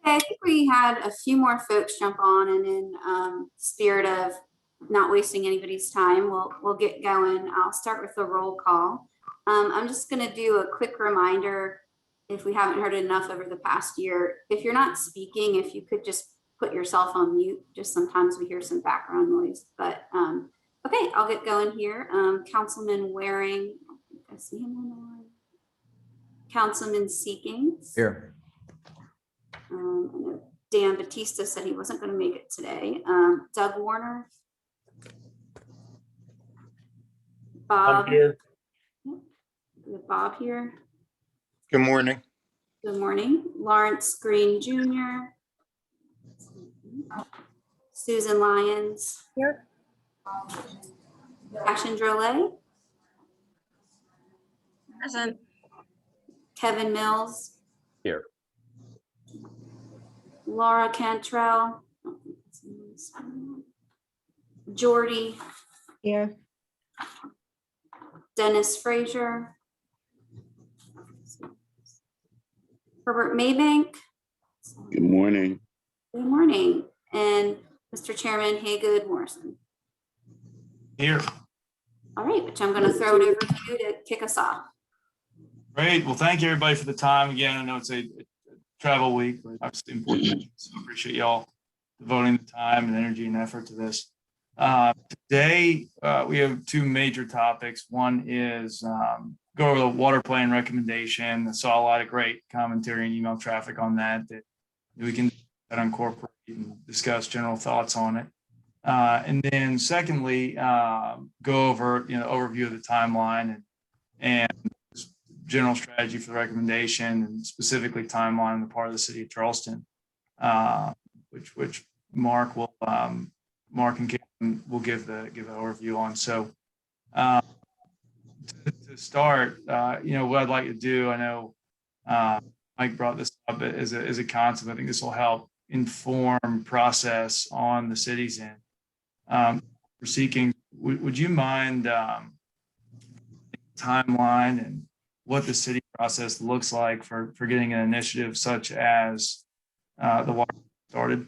I think we had a few more folks jump on, and in spirit of not wasting anybody's time, we'll get going. I'll start with the roll call. I'm just going to do a quick reminder, if we haven't heard enough over the past year, if you're not speaking, if you could just put yourself on mute. Just sometimes we hear some background noise, but okay, I'll get going here. Councilman Waring, I see him on the line. Councilman Seekings. Here. I know Dan Batista said he wasn't going to make it today. Doug Warner. Bob. I'm here. Bob here. Good morning. Good morning. Lawrence Green Jr. Susan Lyons. Here. Ashen Drolet. Present. Kevin Mills. Here. Laura Cantrell. Jordy. Here. Dennis Frazier. Herbert Maybank. Good morning. Good morning. And Mr. Chairman Haygood Morrison. Here. All right, which I'm going to throw it over to you to kick us off. Great. Well, thank you everybody for the time. Again, I know it's a travel week, but obviously important. So I appreciate y'all devoting the time and energy and effort to this. Today, we have two major topics. One is go over the water plan recommendation. I saw a lot of great commentary and email traffic on that we can incorporate and discuss general thoughts on it. And then secondly, go over overview of the timeline and general strategy for the recommendation, and specifically timeline on the part of the city of Charleston, which Mark and Kim will give the overview on. So to start, what I'd like to do, I know Mike brought this up as a concept. I think this will help inform process on the city's end. For seeking, would you mind timeline and what the city process looks like for getting an initiative such as the water started?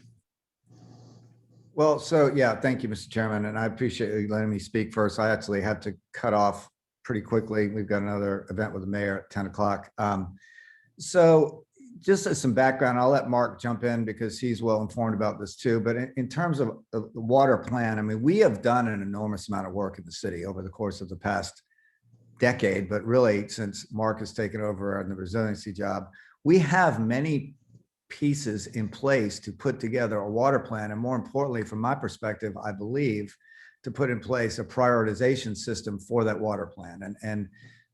Well, so yeah, thank you, Mr. Chairman, and I appreciate you letting me speak first. I actually had to cut off pretty quickly. We've got another event with the mayor at 10 o'clock. So just as some background, I'll let Mark jump in because he's well informed about this too. But in terms of the water plan, I mean, we have done an enormous amount of work in the city over the course of the past decade, but really since Mark has taken over on the resiliency job, we have many pieces in place to put together a water plan. And more importantly, from my perspective, I believe to put in place a prioritization system for that water plan. And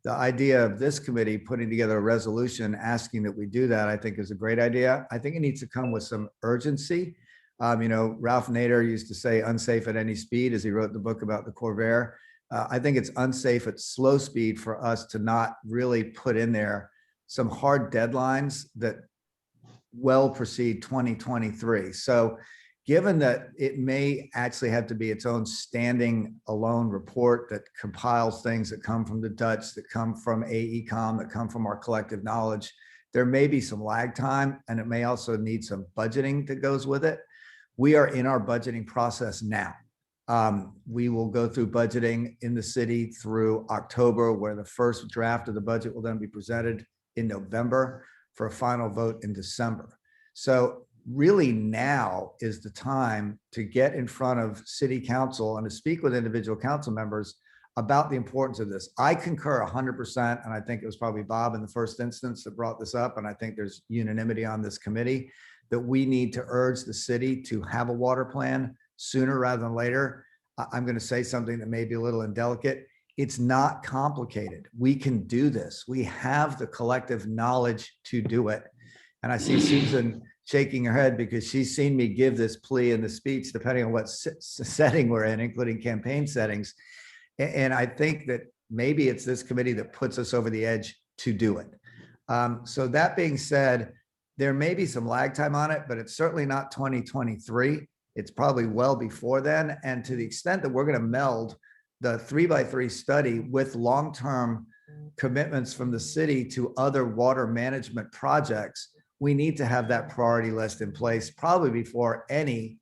the idea of this committee putting together a resolution asking that we do that, I think is a great idea. I think it needs to come with some urgency. Ralph Nader used to say unsafe at any speed as he wrote the book about the Corvair. I think it's unsafe at slow speed for us to not really put in there some hard deadlines that well precede 2023. So given that it may actually have to be its own standing alone report that compiles things that come from the Dutch, that come from AECOM, that come from our collective knowledge, there may be some lag time, and it may also need some budgeting that goes with it. We are in our budgeting process now. We will go through budgeting in the city through October, where the first draft of the budget will then be presented in November for a final vote in December. So really now is the time to get in front of city council and to speak with individual council members about the importance of this. I concur 100%, and I think it was probably Bob in the first instance that brought this up, and I think there's unanimity on this committee that we need to urge the city to have a water plan sooner rather than later. I'm going to say something that may be a little indelicate. It's not complicated. We can do this. We have the collective knowledge to do it. And I see Susan shaking her head because she's seen me give this plea in the speech, depending on what setting we're in, including campaign settings. And I think that maybe it's this committee that puts us over the edge to do it. So that being said, there may be some lag time on it, but it's certainly not 2023. It's probably well before then. And to the extent that we're going to meld the 3x3 study with long-term commitments from the city to other water management projects, we need to have that priority list in place probably before any,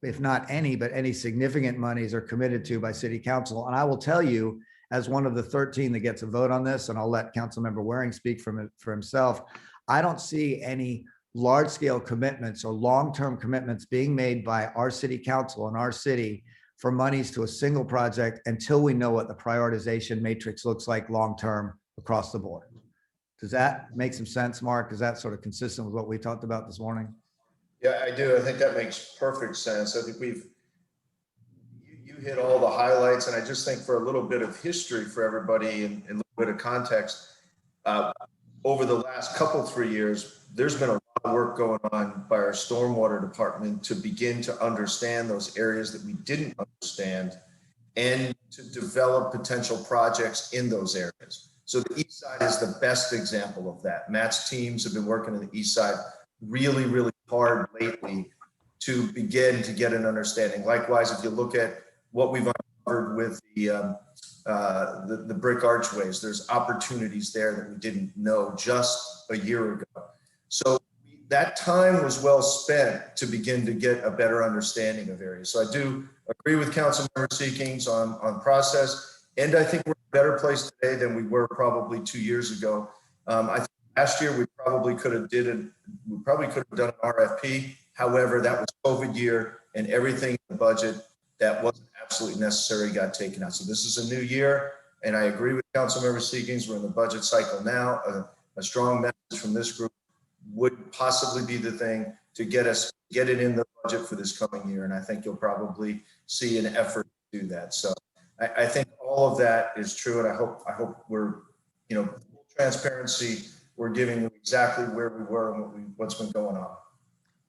if not any, but any significant monies are committed to by city council. And I will tell you, as one of the 13 that gets a vote on this, and I'll let Councilmember Waring speak for himself, I don't see any large-scale commitments or long-term commitments being made by our city council and our city for monies to a single project until we know what the prioritization matrix looks like long-term across the board. Does that make some sense, Mark? Is that sort of consistent with what we talked about this morning? Yeah, I do. I think that makes perfect sense. I think you hit all the highlights, and I just think for a little bit of history for everybody and a little bit of context, over the last 3 years, there's been a lot of work going on by our stormwater department to begin to understand those areas that we didn't understand and to develop potential projects in those areas. So the East Side is the best example of that. Matt's teams have been working on the East Side really, really hard lately to begin to get an understanding. Likewise, if you look at what we've uncovered with the brick archways, there's opportunities there that we didn't know just a year ago. So that time was well spent to begin to get a better understanding of areas. So I do agree with Councilmember Seekings on process. And I think we're in a better place today than we were probably 2 years ago. I think last year we probably could have done an RFP. However, that was COVID year, and everything in the budget that wasn't absolutely necessary got taken out. So this is a new year, and I agree with Councilmember Seekings. We're in the budget cycle now. A strong message from this group would possibly be the thing to get it in the budget for this coming year, and I think you'll probably see an effort to do that. So I think all of that is true, and I hope we're, full transparency. We're giving you exactly where we were and what's been going on.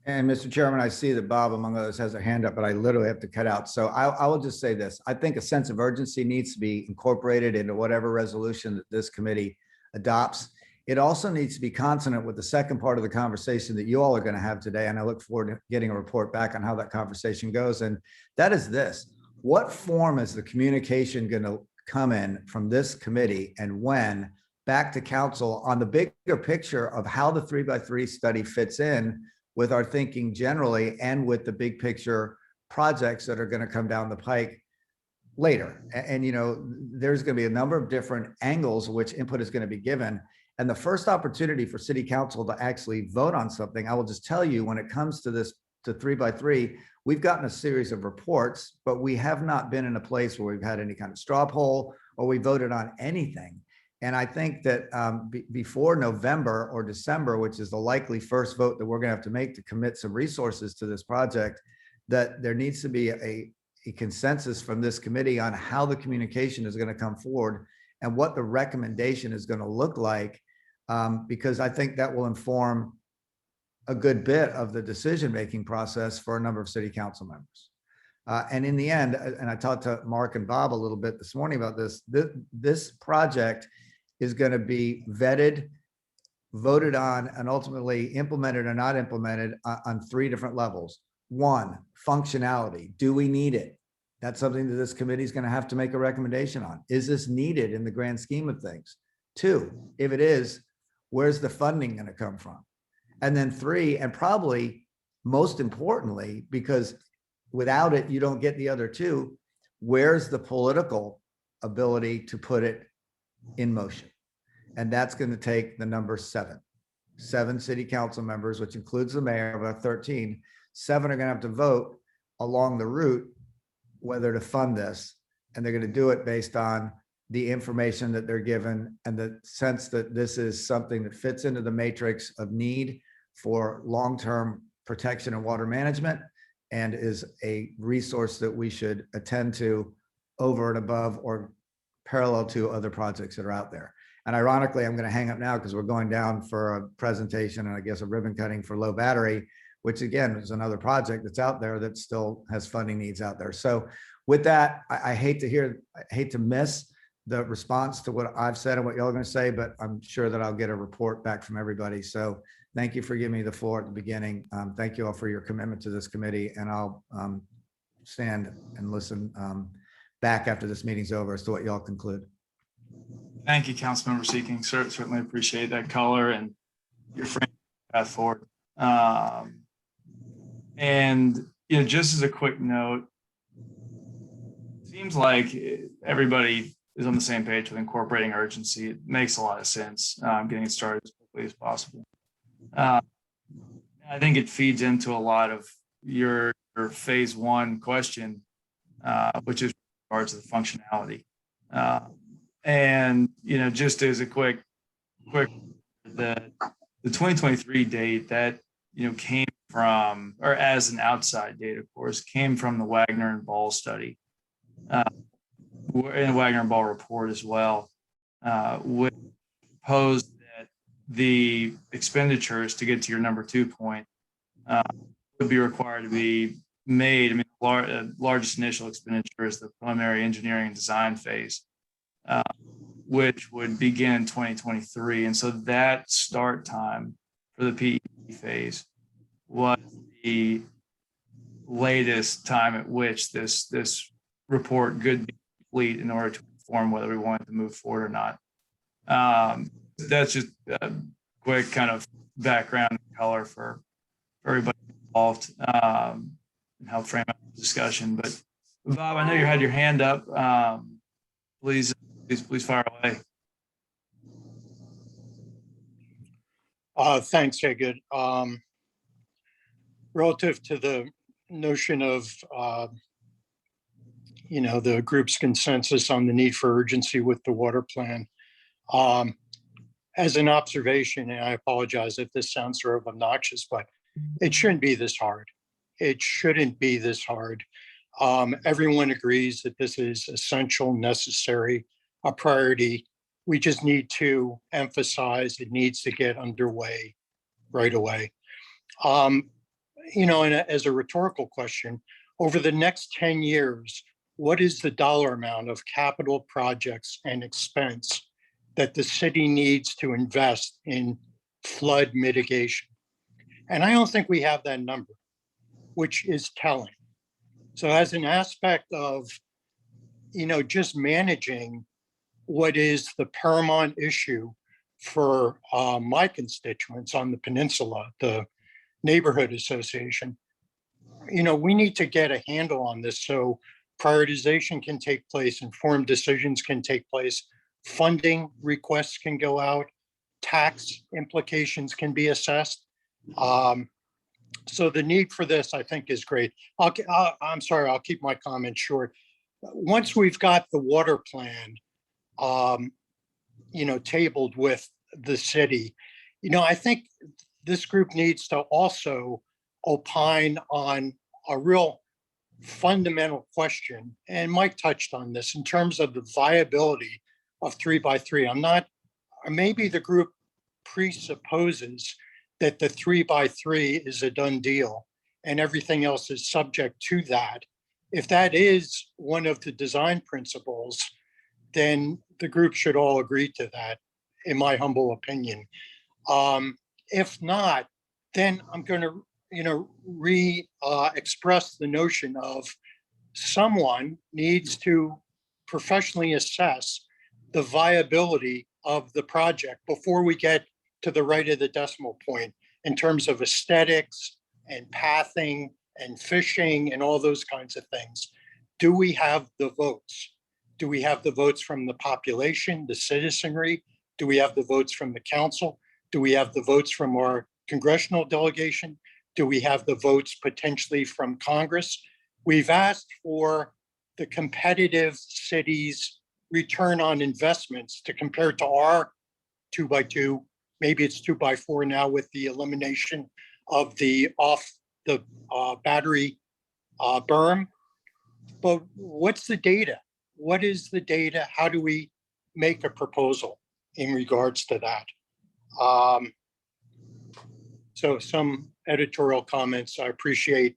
And Mr. Chairman, I see that Bob, among others, has a hand up, but I literally have to cut out. So I will just say this. I think a sense of urgency needs to be incorporated into whatever resolution that this committee adopts. It also needs to be consonant with the second part of the conversation that you all are going to have today. And I look forward to getting a report back on how that conversation goes. And that is this. What form is the communication going to come in from this committee and when back to council on the bigger picture of how the 3x3 study fits in with our thinking generally and with the big picture projects that are going to come down the pike later? And there's going to be a number of different angles which input is going to be given. And the first opportunity for city council to actually vote on something, I will just tell you, when it comes to this, to 3x3, we've gotten a series of reports, but we have not been in a place where we've had any kind of straw poll or we voted on anything. And I think that before November or December, which is the likely first vote that we're going to have to make to commit some resources to this project, that there needs to be a consensus from this committee on how the communication is going to come forward and what the recommendation is going to look like, because I think that will inform a good bit of the decision-making process for a number of city council members. And in the end, and I talked to Mark and Bob a little bit this morning about this, this project is going to be vetted, voted on, and ultimately implemented or not implemented on 3 different levels. 1, functionality. Do we need it? That's something that this committee is going to have to make a recommendation on. Is this needed in the grand scheme of things? 2, if it is, where's the funding going to come from? And then 3, and probably most importantly, because without it, you don't get the other 2, where's the political ability to put it in motion? And that's going to take the number 7 city council members, which includes the mayor of our 13. 7 are going to have to vote along the route whether to fund this. And they're going to do it based on the information that they're given and the sense that this is something that fits into the matrix of need for long-term protection and water management and is a resource that we should attend to over and above or parallel to other projects that are out there. And ironically, I'm going to hang up now because we're going down for a presentation and I guess a ribbon cutting for low battery, which again is another project that's out there that still has funding needs out there. So with that, I hate to miss the response to what I've said and what y'all are going to say, but I'm sure that I'll get a report back from everybody. So thank you for giving me the floor at the beginning. Thank you all for your commitment to this committee, and I'll stand and listen back after this meeting's over as to what y'all conclude. Thank you, Councilmember Seeking. Certainly appreciate that color and your frame path forward. And just as a quick note, seems like everybody is on the same page with incorporating urgency. It makes a lot of sense, getting it started as quickly as possible. I think it feeds into a lot of your phase one question, which is in regards to the functionality. And just as a quick, the 2023 date that came from, or as an outside date, of course, came from the Wagner and Ball study, and Wagner and Ball report as well, which posed that the expenditures to get to your number 2 point would be required to be made. I mean, the largest initial expenditure is the preliminary engineering and design phase, which would begin in 2023. And so that start time for the PE phase was the latest time at which this report could be complete in order to inform whether we wanted to move forward or not. That's just a quick kind of background color for everybody involved, and help frame up the discussion. But Bob, I know you had your hand up. Please fire away. Thanks, Jacob. Relative to the notion of, the group's consensus on the need for urgency with the water plan, as an observation, and I apologize if this sounds sort of obnoxious, but it shouldn't be this hard. It shouldn't be this hard. Everyone agrees that this is essential, necessary, a priority. We just need to emphasize it needs to get underway right away. And as a rhetorical question, over the next 10 years, what is the dollar amount of capital projects and expense that the city needs to invest in flood mitigation? And I don't think we have that number, which is telling. So as an aspect of, just managing what is the paramount issue for my constituents on the peninsula, the neighborhood association, we need to get a handle on this so prioritization can take place, informed decisions can take place, funding requests can go out, tax implications can be assessed. So the need for this, I think, is great. I'm sorry, I'll keep my comment short. Once we've got the water plan, tabled with the city, I think this group needs to also opine on a real fundamental question. And Mike touched on this in terms of the viability of 3x3. Maybe the group presupposes that the 3x3 is a done deal and everything else is subject to that. If that is one of the design principles, then the group should all agree to that, in my humble opinion. If not, then I'm going to, express the notion of someone needs to professionally assess the viability of the project before we get to the right of the decimal point in terms of aesthetics and pathing and fishing and all those kinds of things. Do we have the votes? Do we have the votes from the population, the citizenry? Do we have the votes from the council? Do we have the votes from our congressional delegation? Do we have the votes potentially from Congress? We've asked for the competitive cities' return on investments to compare to our 2x2. Maybe it's 2x4 now with the elimination of the battery berm. But what's the data? What is the data? How do we make a proposal in regards to that? So some editorial comments. I appreciate,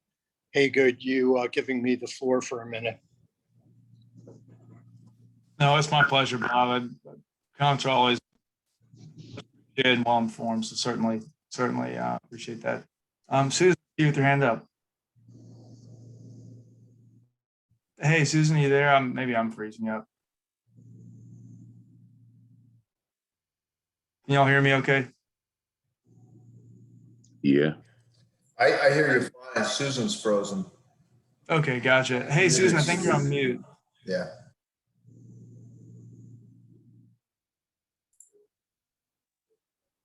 Haygood, you giving me the floor for a minute. No, it's my pleasure, Bob. Comments are always good and well informed, so certainly appreciate that. Susan, you with your hand up. Hey, Susan, are you there? Maybe I'm freezing up. Can y'all hear me okay? Yeah. I hear you fine. Susan's frozen. Okay, gotcha. Hey, Susan, I think you're on mute. Yeah.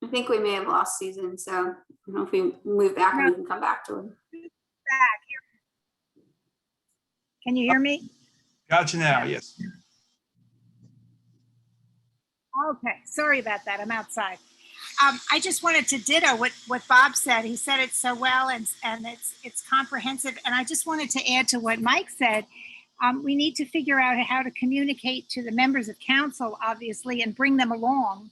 I think we may have lost Susan, so I don't know if we move back and we can come back to her. Back. Can you hear me? Gotcha now, yes. Okay, sorry about that. I'm outside. I just wanted to ditto what Bob said. He said it so well, and it's comprehensive. And I just wanted to add to what Mike said. We need to figure out how to communicate to the members of council, obviously, and bring them along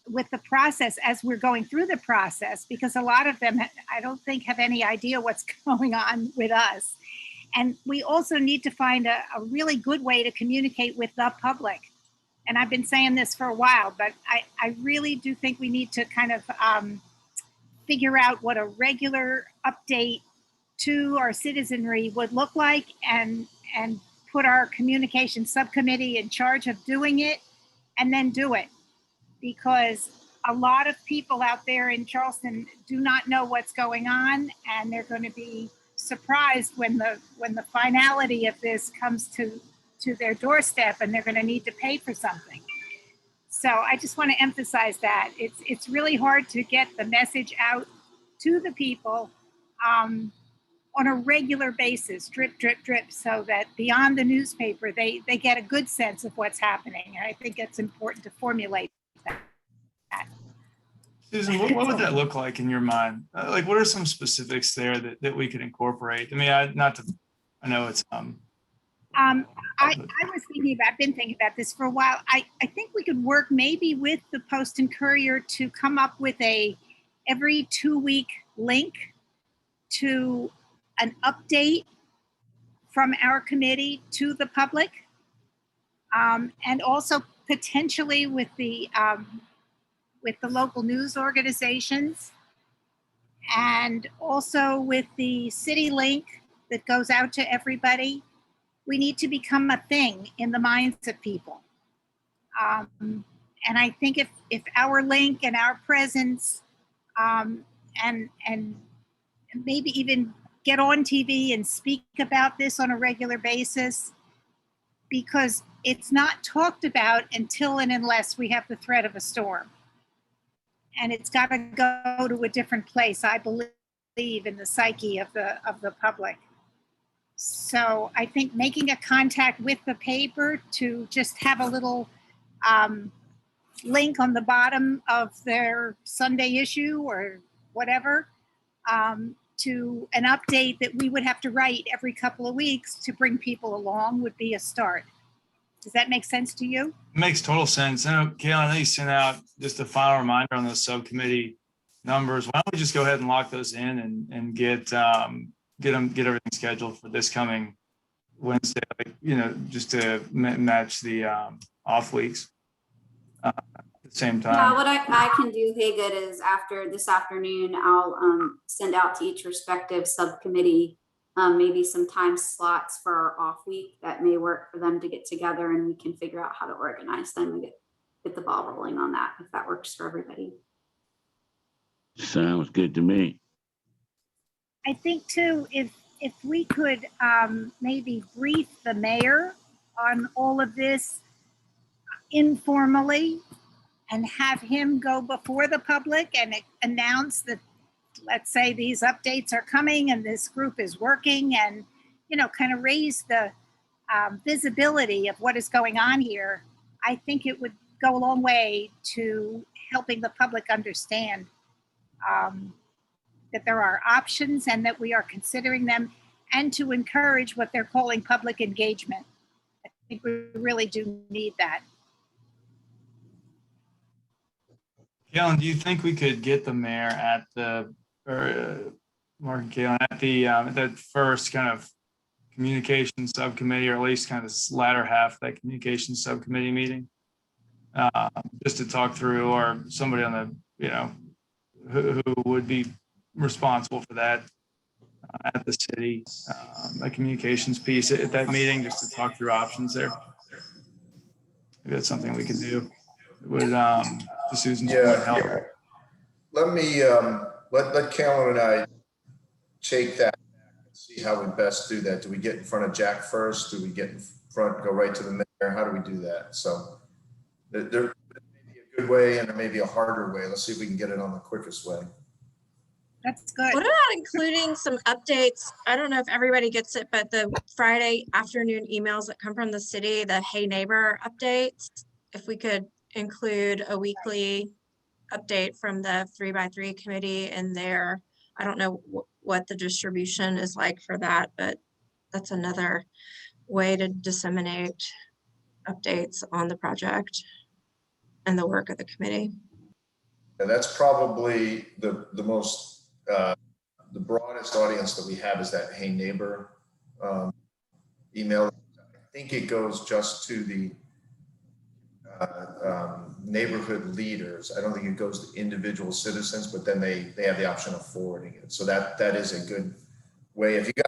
with the process as we're going through the process, because a lot of them, I don't think, have any idea what's going on with us. And we also need to find a really good way to communicate with the public. And I've been saying this for a while, but I really do think we need to kind of figure out what a regular update to our citizenry would look like, and put our communication subcommittee in charge of doing it, and then do it. Because a lot of people out there in Charleston do not know what's going on, and they're going to be surprised when the finality of this comes to their doorstep, and they're going to need to pay for something. So I just want to emphasize that it's really hard to get the message out to the people on a regular basis, drip, drip, drip, so that beyond the newspaper, they get a good sense of what's happening. And I think it's important to formulate that. Susan, what would that look like in your mind? Like, what are some specifics there that we could incorporate? I mean, I know it's I've been thinking about this for a while. I think we could work maybe with the Post and Courier to come up with a every 2-week link to an update from our committee to the public, and also potentially with the local news organizations, and also with the city link that goes out to everybody. We need to become a thing in the minds of people. And I think if our link and our presence, and maybe even get on TV and speak about this on a regular basis, because it's not talked about until and unless we have the threat of a storm. And it's got to go to a different place, I believe, in the psyche of the public. So I think making a contact with the paper to just have a little link on the bottom of their Sunday issue or whatever, to an update that we would have to write every couple of weeks to bring people along would be a start. Does that make sense to you? It makes total sense. I know, Kayla, I know you sent out just a final reminder on those subcommittee numbers. Why don't we just go ahead and lock those in and get everything scheduled for this coming Wednesday, just to match the off weeks at the same time. Yeah, what I can do, Haygood, is after this afternoon, I'll send out to each respective subcommittee maybe some time slots for our off week that may work for them to get together, and we can figure out how to organize them and get the ball rolling on that, if that works for everybody. Sounds good to me. I think too, if we could maybe brief the mayor on all of this informally, and have him go before the public and announce that, let's say, these updates are coming and this group is working, and kind of raise the visibility of what is going on here. I think it would go a long way to helping the public understand that there are options and that we are considering them, and to encourage what they're calling public engagement. I think we really do need that. Kayla, do you think we could get the mayor at Mark and Kayla, at that first kind of communication subcommittee, or at least kind of this latter half of that communication subcommittee meeting, just to talk through, or somebody on the, who would be responsible for that at the city, a communications piece at that meeting, just to talk through options there? Maybe that's something we could do. It would, to Susan's point, help. Let me let Callan and I take that and see how we best do that. Do we get in front of Jack first? Do we get in front, go right to the mayor? How do we do that? So there may be a good way and there may be a harder way. Let's see if we can get it on the quickest way. That's good. What about including some updates? I don't know if everybody gets it, but the Friday afternoon emails that come from the city, the Hey Neighbor updates, if we could include a weekly update from the 3x3 committee in there. I don't know what the distribution is like for that, but that's another way to disseminate updates on the project and the work of the committee. And that's probably the most, the broadest audience that we have is that Hey Neighbor email. I think it goes just to the neighborhood leaders. I don't think it goes to individual citizens, but then they have the option of forwarding it. So that is a good way. If you guys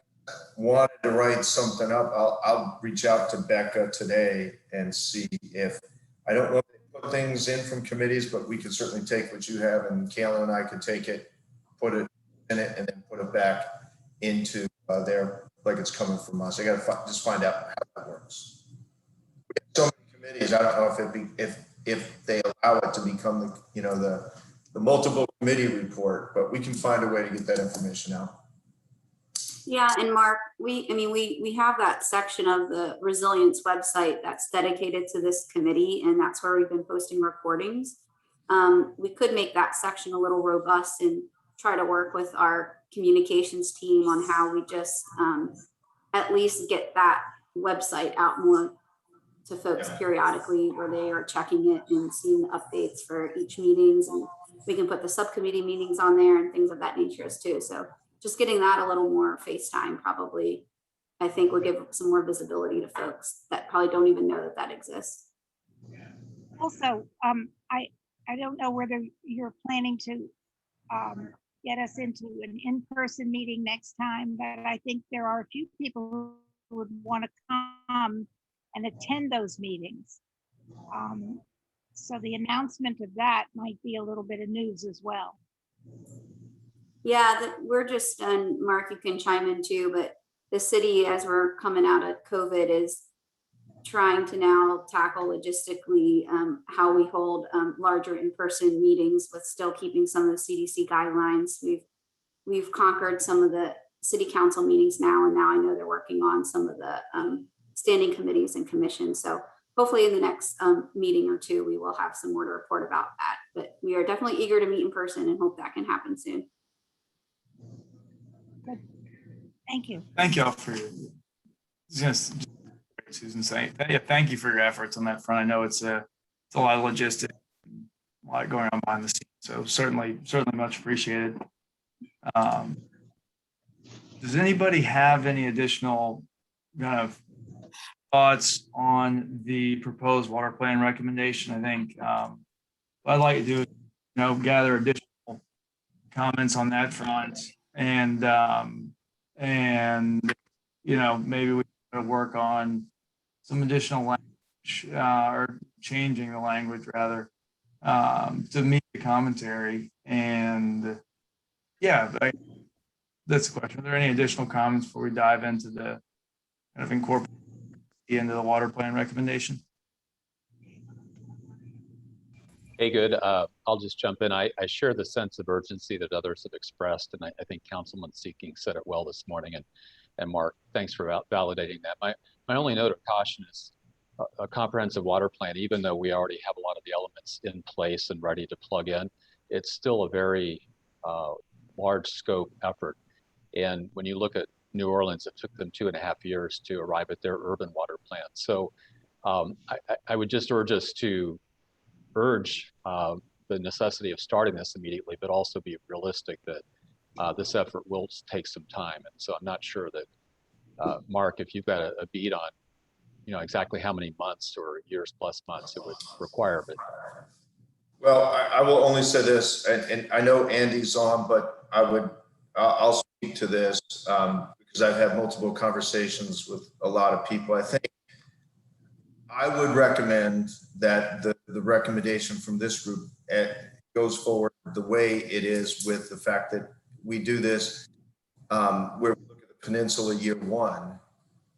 wanted to write something up, I'll reach out to Becca today and see if, I don't know if they put things in from committees, but we could certainly take what you have, and Kayla and I could take it, put it in it, and then put it back into there like it's coming from us. I got to just find out how that works. We have so many committees. I don't know if they allow it to become the multiple committee report, but we can find a way to get that information out. Yeah, and Mark, we have that section of the resilience website that's dedicated to this committee, and that's where we've been posting recordings. We could make that section a little robust and try to work with our communications team on how we just at least get that website out more to folks periodically, where they are checking it and seeing the updates for each meetings, and we can put the subcommittee meetings on there and things of that nature too. So just getting that a little more FaceTime probably, I think, would give some more visibility to folks that probably don't even know that exists. Also, I don't know whether you're planning to get us into an in-person meeting next time, but I think there are a few people who would want to come and attend those meetings. So the announcement of that might be a little bit of news as well. Yeah, we're just, and Mark, you can chime in too, but the city, as we're coming out of COVID, is trying to now tackle logistically how we hold larger in-person meetings with still keeping some of the CDC guidelines. We've conquered some of the city council meetings now, and now I know they're working on some of the standing committees and commissions. So hopefully in the next meeting or two, we will have some more to report about that. But we are definitely eager to meet in person and hope that can happen soon. Good. Thank you. Thank you all for Susan saying, yeah, thank you for your efforts on that front. I know it's a lot of logistics, a lot going on behind the scenes. So certainly much appreciated. Does anybody have any additional kind of thoughts on the proposed water plan recommendation? I think what I'd like to do is, gather additional comments on that front, and maybe we can work on some additional language or changing the language rather to meet the commentary. And yeah, that's the question. Are there any additional comments before we dive into the kind of incorporate into the water plan recommendation? Hey, good. I'll just jump in. I share the sense of urgency that others have expressed, and I think Councilman Seeking said it well this morning. And Mark, thanks for validating that. My only note of caution is a comprehensive water plan, even though we already have a lot of the elements in place and ready to plug in, it's still a very large scope effort. And when you look at New Orleans, it took them 2.5 years to arrive at their urban water plan. So I would just urge us to urge the necessity of starting this immediately, but also be realistic that this effort will take some time. And so I'm not sure that, Mark, if you've got a beat on, exactly how many months or years plus months it would require. But Well, I will only say this, and I know Andy's on, but I'll speak to this because I've had multiple conversations with a lot of people. I think I would recommend that the recommendation from this group goes forward the way it is, with the fact that we do this where we look at the peninsula year one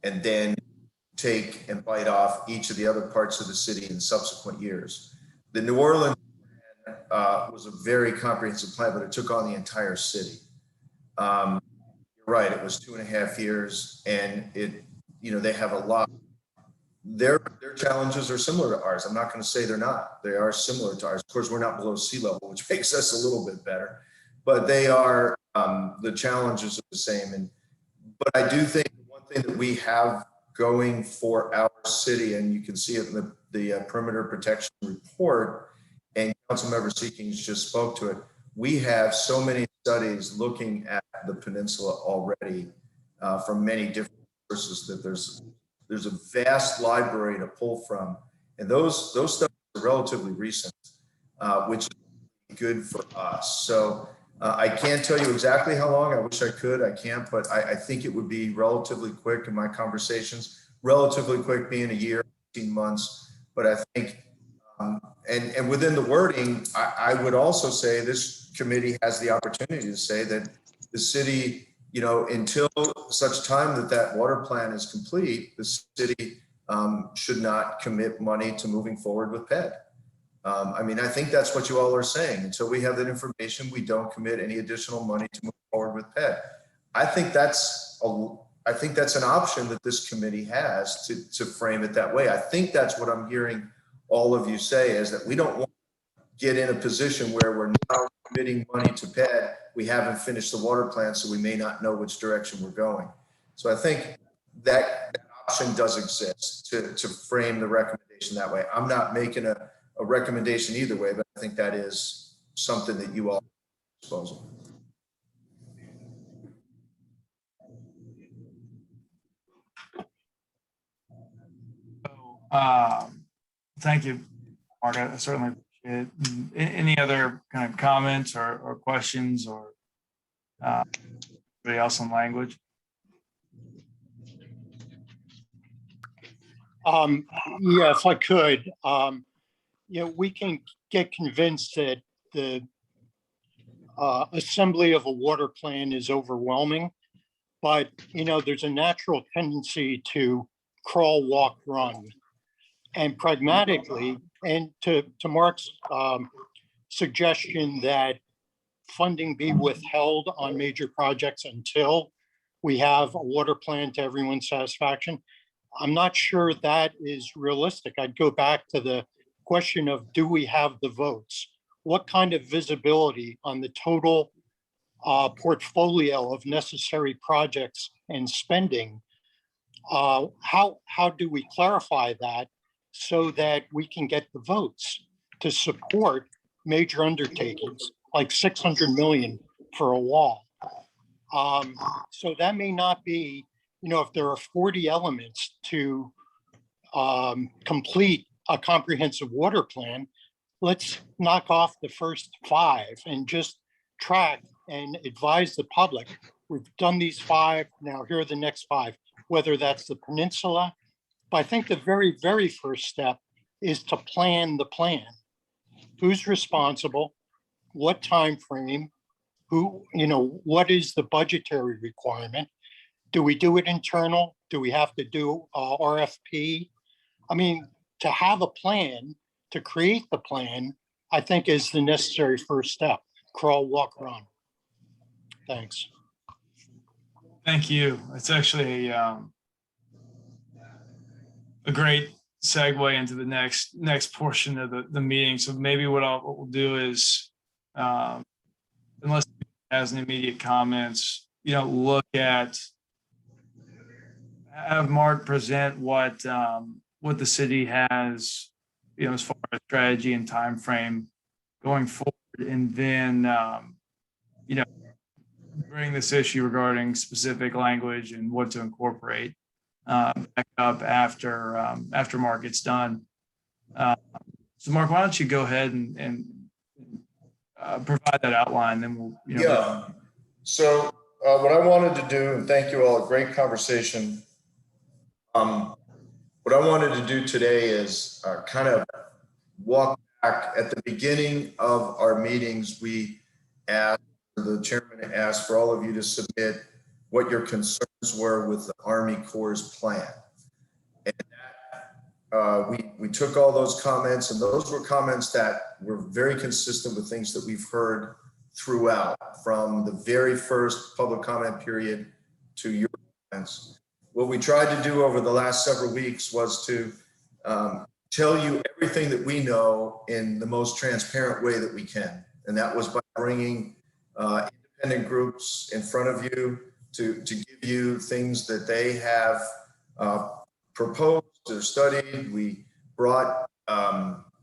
and then take and bite off each of the other parts of the city in subsequent years. The New Orleans plan was a very comprehensive plan, but it took on the entire city. You're right, it was 2.5 years, and they have a lot. Their challenges are similar to ours. I'm not going to say they're not. They are similar to ours. Of course, we're not below sea level, which makes us a little bit better, but they are, the challenges are the same. But I do think one thing that we have going for our city, and you can see it in the perimeter protection report, and Councilmember Seekings just spoke to it. We have so many studies looking at the peninsula already from many different sources that there's a vast library to pull from, and those studies are relatively recent, which is good for us. So I can't tell you exactly how long. I wish I could. I can't, but I think it would be relatively quick in my conversations. Relatively quick being a year, 18 months. But I think, and within the wording, I would also say this committee has the opportunity to say that the city, until such time that water plan is complete, the city should not commit money to moving forward with PED. I think that's what you all are saying. Until we have that information, we don't commit any additional money to move forward with PED. I think that's an option that this committee has to frame it that way. I think that's what I'm hearing all of you say, is that we don't want to get in a position where we're now committing money to PED. We haven't finished the water plan, so we may not know which direction we're going. So I think that option does exist to frame the recommendation that way. I'm not making a recommendation either way, but I think that is something that you all are disposal. Thank you, Mark. I certainly appreciate it. Any other kind of comments or questions, or anybody else on language? Yeah, if I could, we can get convinced that the assembly of a water plan is overwhelming, but there's a natural tendency to crawl, walk, run. And pragmatically, and to Mark's suggestion that funding be withheld on major projects until we have a water plan to everyone's satisfaction, I'm not sure that is realistic. I'd go back to the question of, do we have the votes? What kind of visibility on the total portfolio of necessary projects and spending? How do we clarify that so that we can get the votes to support major undertakings like 600 million for a wall? So that may not be, if there are 40 elements to complete a comprehensive water plan, let's knock off the first 5 and just track and advise the public. We've done these 5, now here are the next 5, whether that's the peninsula. But I think the very, very first step is to plan the plan. Who's responsible? What time frame? What is the budgetary requirement? Do we do it internal? Do we have to do RFP? To have a plan, to create the plan, I think is the necessary first step. Crawl, walk, run. Thanks. Thank you. It's actually a great segue into the next portion of the meeting. So maybe what we'll do is, unless it has any immediate comments, look at, have Mark present what the city has, as far as strategy and time frame going forward, and then bring this issue regarding specific language and what to incorporate back up after Mark gets done. So Mark, why don't you go ahead and provide that outline, then we'll yeah. So what I wanted to do, and thank you all, a great conversation. What I wanted to do today is kind of walk back at the beginning of our meetings, the chairman asked for all of you to submit what your concerns were with the Army Corps' plan. And we took all those comments, and those were comments that were very consistent with things that we've heard throughout, from the very first public comment period to your comments. What we tried to do over the last several weeks was to tell you everything that we know in the most transparent way that we can. And that was by bringing independent groups in front of you to give you things that they have proposed or studied. We brought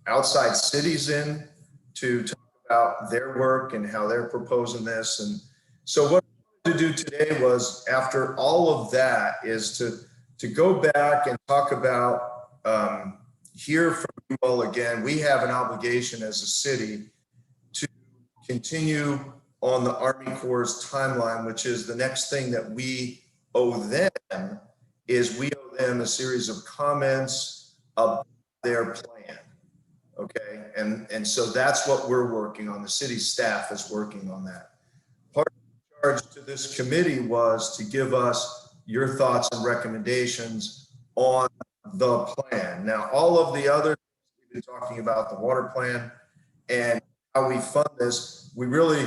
outside cities in to talk about their work and how they're proposing this. And so what I wanted to do today was, after all of that, is to go back and talk about, hear from you all again. We have an obligation as a city to continue on the Army Corps' timeline, which is the next thing that we owe them, is we owe them a series of comments of their plan. Okay, and so that's what we're working on. The city staff is working on that. Part of the charge to this committee was to give us your thoughts and recommendations on the plan. Now, all of the other, we've been talking about the water plan and how we fund this. We really,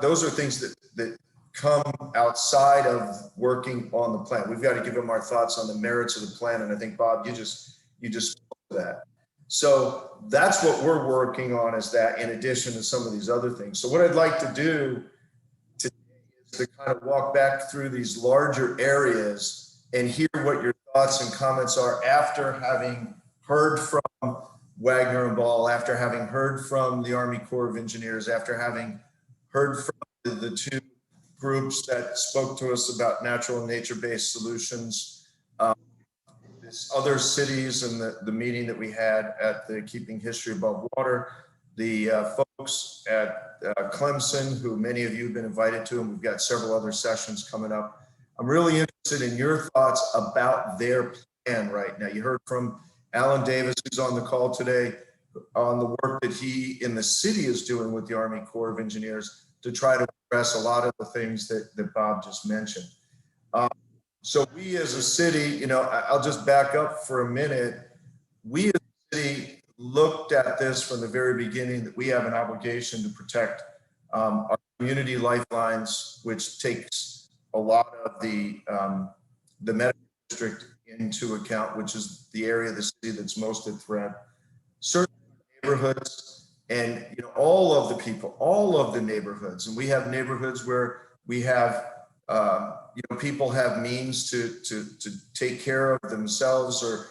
those are things that come outside of working on the plan. We've got to give them our thoughts on the merits of the plan. And I think, Bob, you just spoke to that. So that's what we're working on, is that, in addition to some of these other things. So what I'd like to do today is to kind of walk back through these larger areas and hear what your thoughts and comments are after having heard from Wagner and Ball, after having heard from the Army Corps of Engineers, after having heard from the two groups that spoke to us about natural and nature-based solutions, other cities, and the meeting that we had at the Keeping History Above Water, the folks at Clemson, who many of you have been invited to, and we've got several other sessions coming up. I'm really interested in your thoughts about their plan right now. You heard from Alan Davis, who's on the call today, on the work that he in the city is doing with the Army Corps of Engineers to try to address a lot of the things that Bob just mentioned. So we as a city, I'll just back up for a minute. We as a city looked at this from the very beginning, that we have an obligation to protect our community lifelines, which takes a lot of the medical district into account, which is the area of the city that's most at threat. Certain neighborhoods, and all of the people, all of the neighborhoods, and we have neighborhoods where we have people have means to take care of themselves or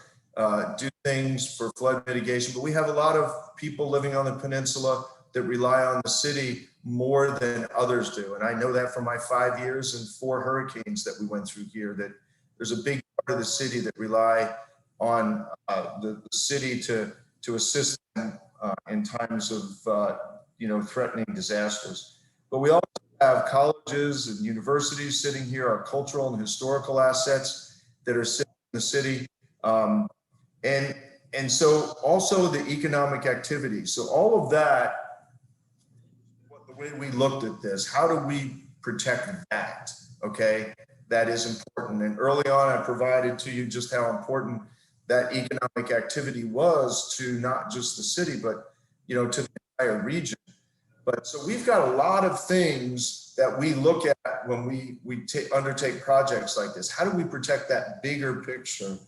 do things for flood mitigation, but we have a lot of people living on the peninsula that rely on the city more than others do. And I know that from my 5 years and 4 hurricanes that we went through here, that there's a big part of the city that rely on the city to assist them in times of threatening disasters. But we also have colleges and universities sitting here, our cultural and historical assets that are sitting in the city, and so also the economic activity. So all of that, the way we looked at this, how do we protect that? Okay, that is important. And early on, I provided to you just how important that economic activity was to not just the city, but to the entire region. But so we've got a lot of things that we look at when we undertake projects like this. How do we protect that bigger picture?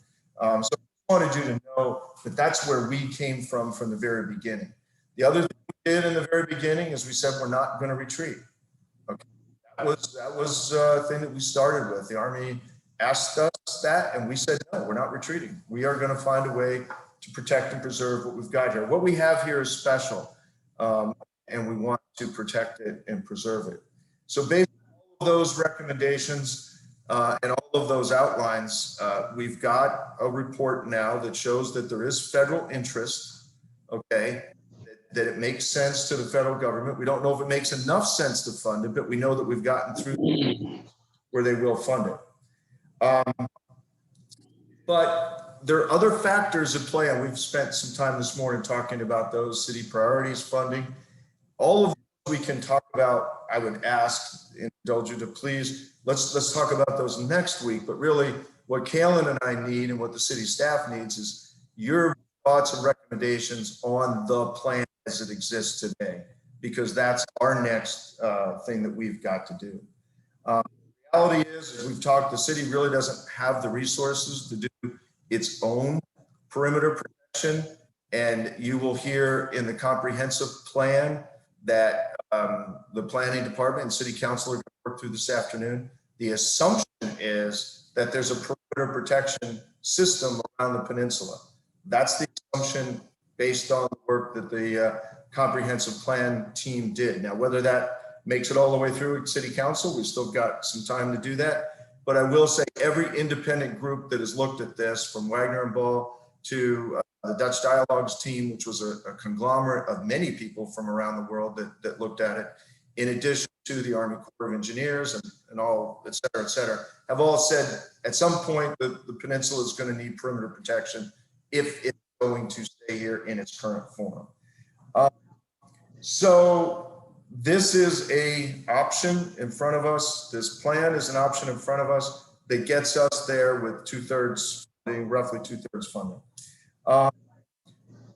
So I wanted you to know that that's where we came from the very beginning. The other thing we did in the very beginning is we said we're not going to retreat. Okay, that was a thing that we started with. The Army asked us that, and we said no, we're not retreating. We are going to find a way to protect and preserve what we've got here. What we have here is special. And we want to protect it and preserve it. So based on all of those recommendations and all of those outlines, we've got a report now that shows that there is federal interest, okay, that it makes sense to the federal government. We don't know if it makes enough sense to fund it, but we know that we've gotten through where they will fund it. But there are other factors at play, and we've spent some time this morning talking about those city priorities funding. All of those we can talk about. I would ask, indulge you to please, let's talk about those next week. But really, what Kalen and I need and what the city staff needs is your thoughts and recommendations on the plan as it exists today, because that's our next thing that we've got to do. The reality is, as we've talked, the city really doesn't have the resources to do its own perimeter protection. And you will hear in the comprehensive plan that the planning department and city council are going to work through this afternoon. The assumption is that there's a perimeter protection system around the peninsula. That's the assumption based on the work that the comprehensive plan team did. Now, whether that makes it all the way through at city council, we've still got some time to do that. But I will say every independent group that has looked at this, from Wagner and Ball to the Dutch Dialogues team, which was a conglomerate of many people from around the world that looked at it, in addition to the Army Corps of Engineers and all, et cetera, have all said at some point the peninsula is going to need perimeter protection if it's going to stay here in its current form. So this is an option in front of us. This plan is an option in front of us that gets us there with roughly two-thirds funding.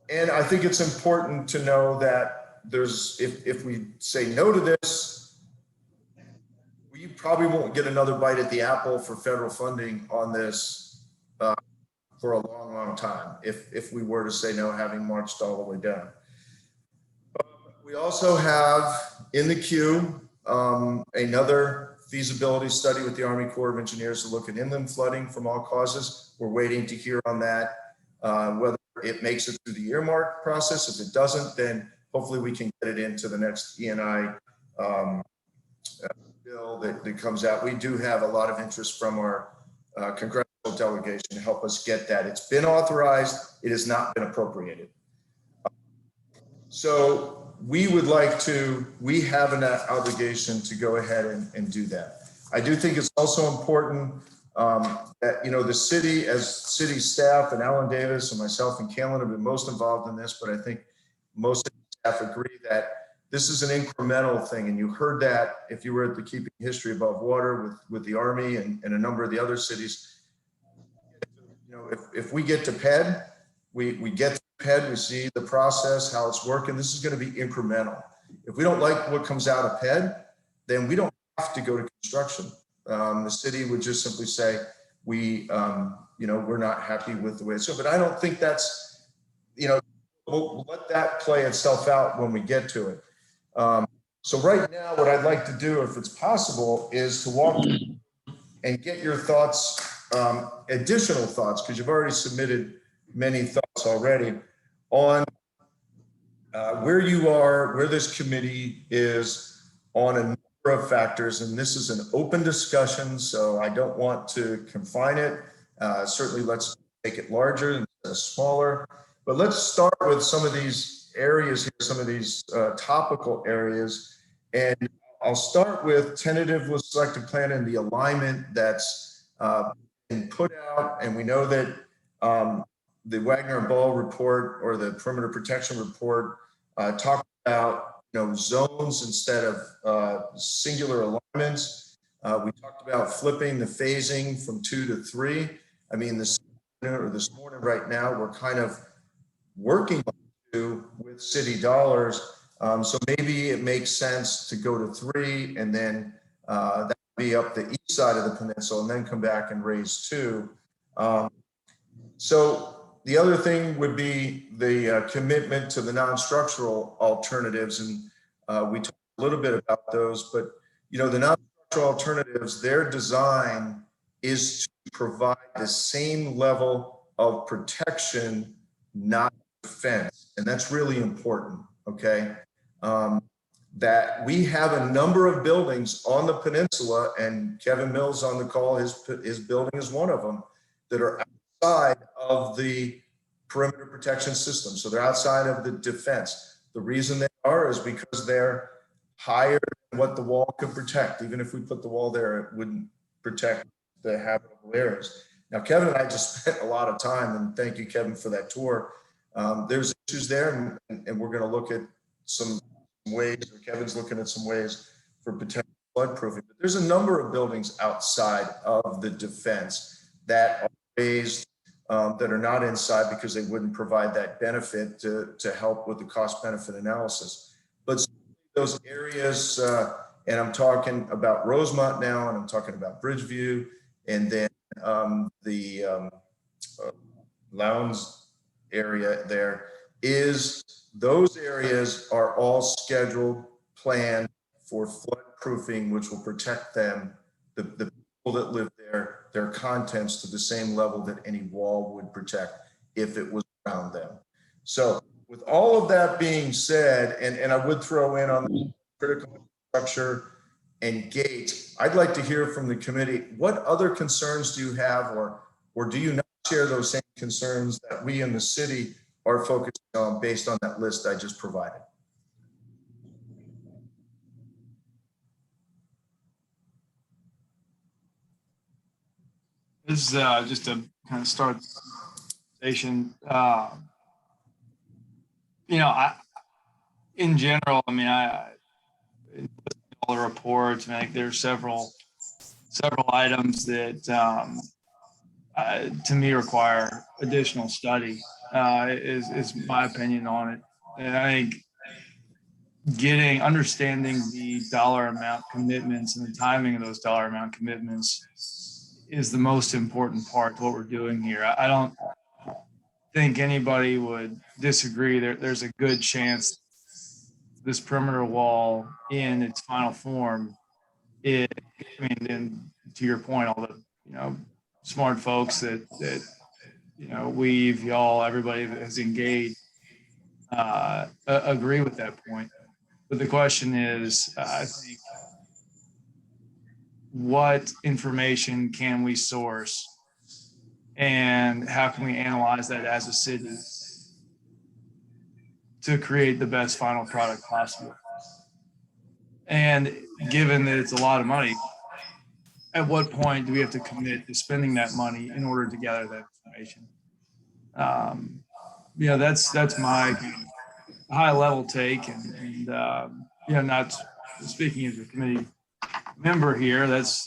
And I think it's important to know that if we say no to this, we probably won't get another bite at the apple for federal funding on this for a long, long time if we were to say no, having marched all the way down. We also have in the queue another feasibility study with the Army Corps of Engineers to look at inland flooding from all causes. We're waiting to hear on that, whether it makes it through the earmark process. If it doesn't, then hopefully we can get it into the next E&I bill that comes out. We do have a lot of interest from our congressional delegation to help us get that. It's been authorized. It has not been appropriated. So we have an obligation to go ahead and do that. I do think it's also important that, the city, as city staff, and Alan Davis and myself and Kalen have been most involved in this, but I think most staff agree that this is an incremental thing. And you heard that if you were at the Keeping History Above Water with the Army and a number of the other cities. If we get to PED, we get to PED, we see the process, how it's working. This is going to be incremental. If we don't like what comes out of PED, then we don't have to go to construction. The city would just simply say, we're not happy with the way it's going. But I don't think that's, we'll let that play itself out when we get to it. So right now, what I'd like to do, if it's possible, is to walk and get your thoughts, additional thoughts, because you've already submitted many thoughts already on where you are, where this committee is on a number of factors. And this is an open discussion, so I don't want to confine it. Certainly let's make it larger instead of smaller. But let's start with some of these areas here, some of these topical areas. And I'll start with tentatively selected plan and the alignment that's been put out. And we know that the Wagner and Ball report, or the perimeter protection report, talked about zones instead of singular alignments. We talked about flipping the phasing from 2 to 3. I mean, this morning right now, we're kind of working with city dollars. So maybe it makes sense to go to 3, and then that would be up the east side of the peninsula, and then come back and raise 2. So the other thing would be the commitment to the non-structural alternatives. And we talked a little bit about those, but the non-structural alternatives, their design is to provide the same level of protection, not defense. And that's really important, okay? That we have a number of buildings on the peninsula, and Kevin Mills on the call, his building is one of them, that are outside of the perimeter protection system. So they're outside of the defense. The reason they are is because they're higher than what the wall could protect. Even if we put the wall there, it wouldn't protect the habitable areas. Now, Kevin and I just spent a lot of time, and thank you, Kevin, for that tour. There's issues there, and we're going to look at some ways, or Kevin's looking at some ways for potential flood proofing. But there's a number of buildings outside of the defense that are raised that are not inside because they wouldn't provide that benefit to help with the cost benefit analysis. But those areas, and I'm talking about Rosemont now, and I'm talking about Bridgeview, and then the Lowndes area there, is those areas are all scheduled, planned for flood proofing, which will protect them, the people that live there, their contents, to the same level that any wall would protect if it was around them. So with all of that being said, and I would throw in on the critical infrastructure and gate, I'd like to hear from the committee, what other concerns do you have, or do you not share those same concerns that we in the city are focusing on based on that list I just provided? This is just to kind of start the conversation. In general, I mean, all the reports, I think there's several items that to me require additional study. Is my opinion on it, and I think understanding the dollar amount commitments and the timing of those dollar amount commitments is the most important part to what we're doing here. I don't think anybody would disagree. There's a good chance this perimeter wall in its final form and to your point, all the smart folks that y'all, everybody that has engaged agree with that point. But the question is, I think, what information can we source, and how can we analyze that as a city to create the best final product possible? And given that it's a lot of money, at what point do we have to commit to spending that money in order to gather that information? That's my kind of high level take, and not speaking as a committee member here. That's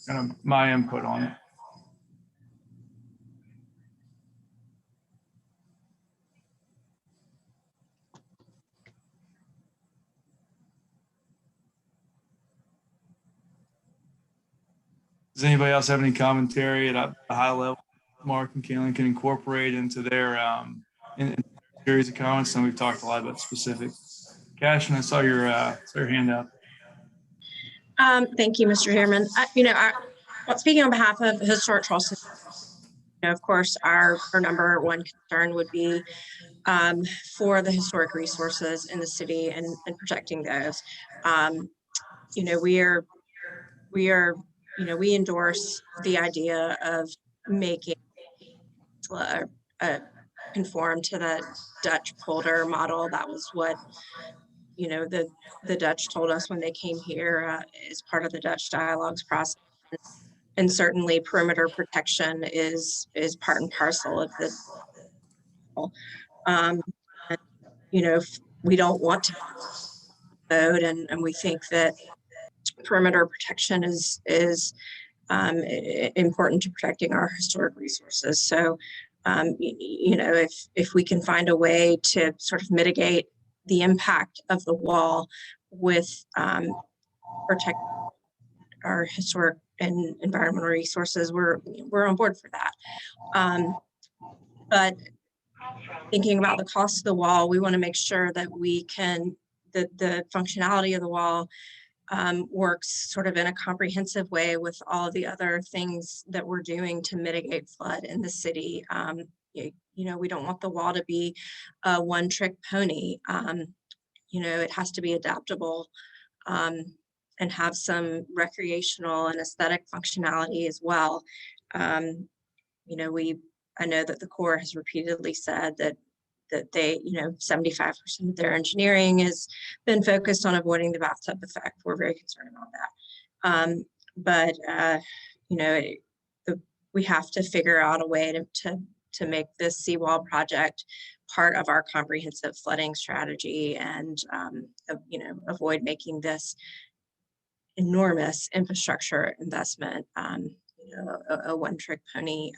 kind of my input on it. Does anybody else have any commentary at a high level Mark and Kaylin can incorporate into their in series of comments? And we've talked a lot about specific. Cash, and I saw your hand up. Thank you, Mr. Chairman. Speaking on behalf of Historic Charleston, of course, our number one concern would be for the historic resources in the city and protecting those. We endorse the idea of making conform to the Dutch polder model. That was what the Dutch told us when they came here as part of the Dutch dialogues process. And certainly perimeter protection is part and parcel of this. If we don't want to vote, and we think that perimeter protection is important to protecting our historic resources. So, if we can find a way to sort of mitigate the impact of the wall with protect our historic and environmental resources, we're on board for that. But thinking about the cost of the wall, we want to make sure that the functionality of the wall works sort of in a comprehensive way with all the other things that we're doing to mitigate flood in the city. We don't want the wall to be a one-trick pony. It has to be adaptable and have some recreational and aesthetic functionality as well. I know that the Corps has repeatedly said that they, 75% of their engineering has been focused on avoiding the bathtub effect. We're very concerned about that. we have to figure out a way to make this seawall project part of our comprehensive flooding strategy and, you know, avoid making this enormous infrastructure investment, you know, a one-trick pony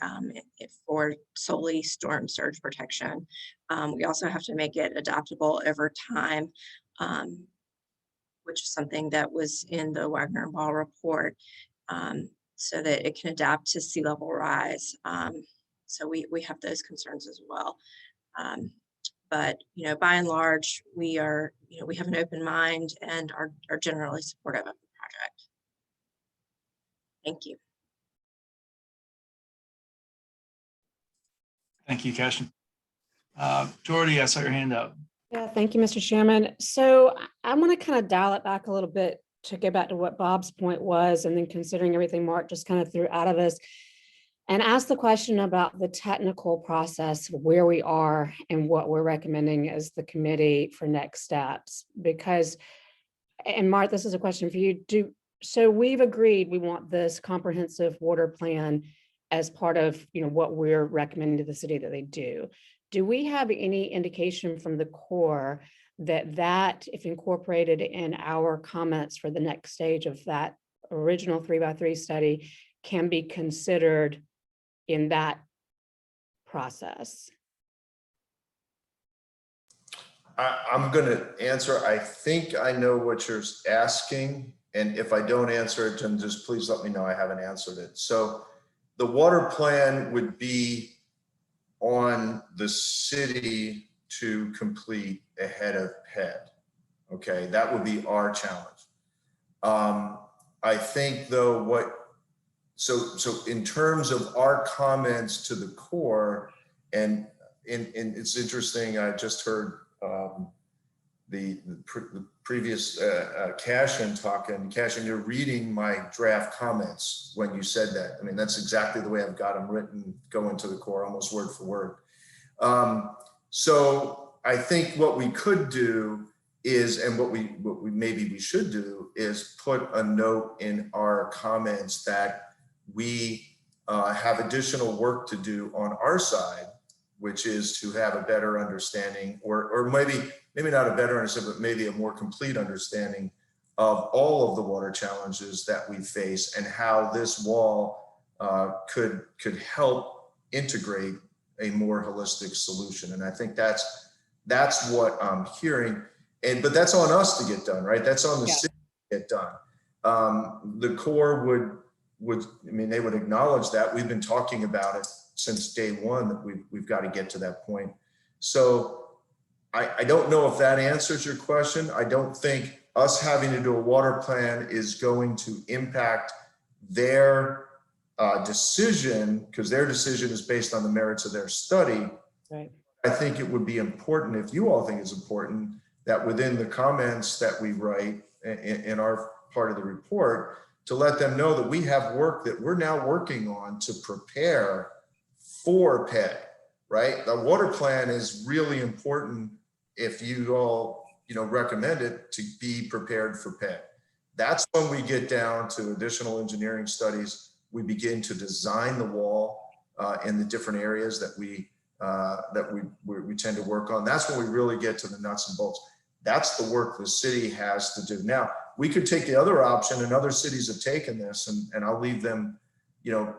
for solely storm surge protection. We also have to make it adaptable over time, which is something that was in the Wagner and Ball report, so that it can adapt to sea level rise. So we have those concerns as well. But, you know, by and large, we are, you know, we have an open mind and are generally supportive of the project. Thank you. Thank you, Cashin. Jordy, I saw your hand up. Yeah, thank you, Mr. Chairman. So I want to kind of dial it back a little bit to go back to what Bob's point was, and then considering everything Mark just kind of threw out of us, and ask the question about the technical process, where we are and what we're recommending as the committee for next steps. Because, and Mark, this is a question for you. So we've agreed we want this comprehensive water plan as part of, you know, what we're recommending to the city that they do. Do we have any indication from the Corps that if incorporated in our comments for the next stage of that original 3x3 study can be considered in that process? I'm going to answer. I think I know what you're asking. And if I don't answer it, then just please let me know I haven't answered it. So the water plan would be on the city to complete ahead of PED. Okay, that would be our challenge. I think though so in terms of our comments to the Corps, and it's interesting, I just heard the previous Cashin talking. Cashin, you're reading my draft comments when you said that. I mean, that's exactly the way I've got them written, going to the Corps, almost word for word. So I think what we could do is, and what we maybe we should do, is put a note in our comments that we have additional work to do on our side, which is to have a better understanding, or maybe not a better understanding, but maybe a more complete understanding of all of the water challenges that we face and how this wall could help integrate a more holistic solution. And I think that's what I'm hearing. But that's on us to get done, right? That's on the city to get done. The Corps would, I mean, they would acknowledge that. We've been talking about it since day one, that we've got to get to that point. So I don't know if that answers your question. I don't think us having to do a water plan is going to impact their decision, because their decision is based on the merits of their study. Right. I think it would be important, if you all think it's important, that within the comments that we write in our part of the report, to let them know that we have work that we're now working on to prepare for PED, right? The water plan is really important if you all, you know, recommend it to be prepared for PED. That's when we get down to additional engineering studies. We begin to design the wall in the different areas that we tend to work on. That's when we really get to the nuts and bolts. That's the work the city has to do. Now, we could take the other option, and other cities have taken this, and I'll leave them, you know,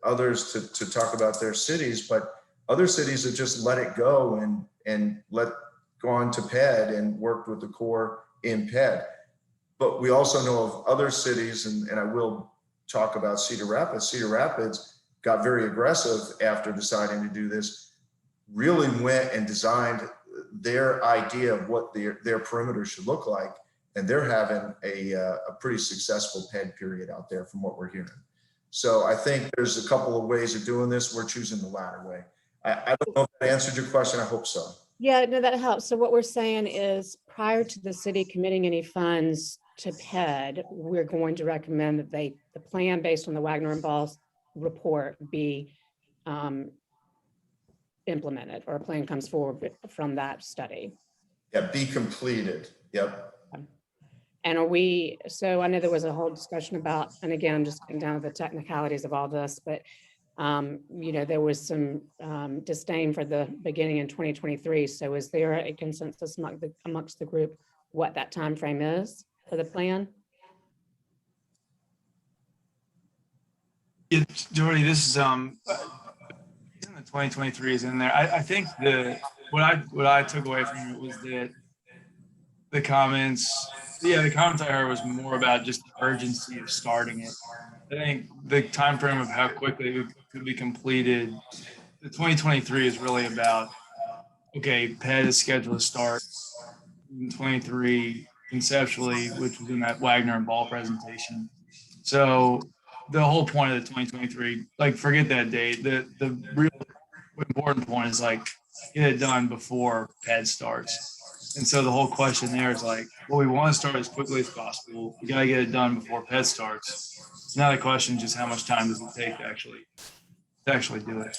others to talk about their cities, but other cities have just let it go and gone to PED and worked with the Corps in PED. But we also know of other cities, and I will talk about Cedar Rapids. Cedar Rapids got very aggressive after deciding to do this, really went and designed their idea of what their perimeter should look like. And they're having a pretty successful PED period out there from what we're hearing. So I think there's a couple of ways of doing this. We're choosing the latter way. I don't know if that answered your question. I hope so. Yeah, no, that helps. So what we're saying is, prior to the city committing any funds to PED, we're going to recommend that the plan based on the Wagner and Ball report be implemented, or a plan comes forward from that study. Yeah, be completed. Yep. And so I know there was a whole discussion about, and again, I'm just getting down to the technicalities of all this, but There was some disdain for the beginning in 2023. So is there a consensus amongst the group what that time frame is for the plan? Yeah, Jordy, this is reason the 2023 is in there. I think what I took away from it was that the comments I heard was more about just the urgency of starting it. I think the time frame of how quickly it could be completed, the 2023 is really about, okay, PED is scheduled to start in 23 conceptually, which was in that Wagner and Ball presentation. So the whole point of the 2023, like, forget that date. The real important point is, like, get it done before PED starts. And so the whole question there is, like, well, we want to start as quickly as possible. We got to get it done before PED starts. It's not a question just how much time does it take to actually do it.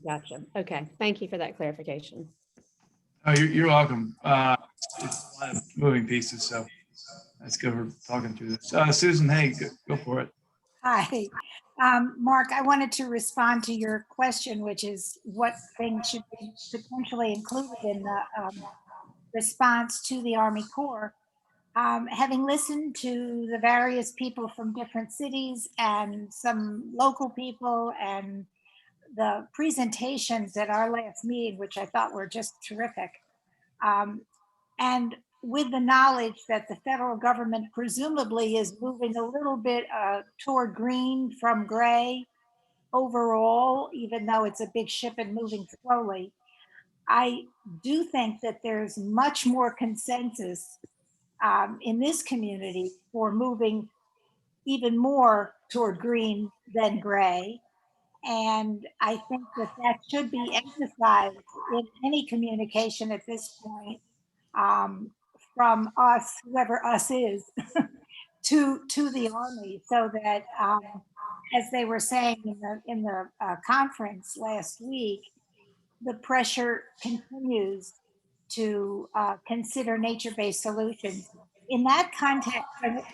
Gotcha. Okay. Thank you for that clarification. Oh, you're welcome. It's a lot of moving pieces, so that's good for talking through this. Susan, hey, go for it. Hi. Mark, I wanted to respond to your question, which is what things should be potentially included in the response to the Army Corps. Having listened to the various people from different cities and some local people and the presentations at our last meeting, which I thought were just terrific, and with the knowledge that the federal government presumably is moving a little bit toward green from gray overall, even though it's a big ship and moving slowly, I do think that there's much more consensus in this community for moving even more toward green than gray. And I think that that should be emphasized in any communication at this point, from us, whoever us is, to the Army, so that as they were saying in the conference last week, the pressure continues to consider nature-based solutions. In that context, I just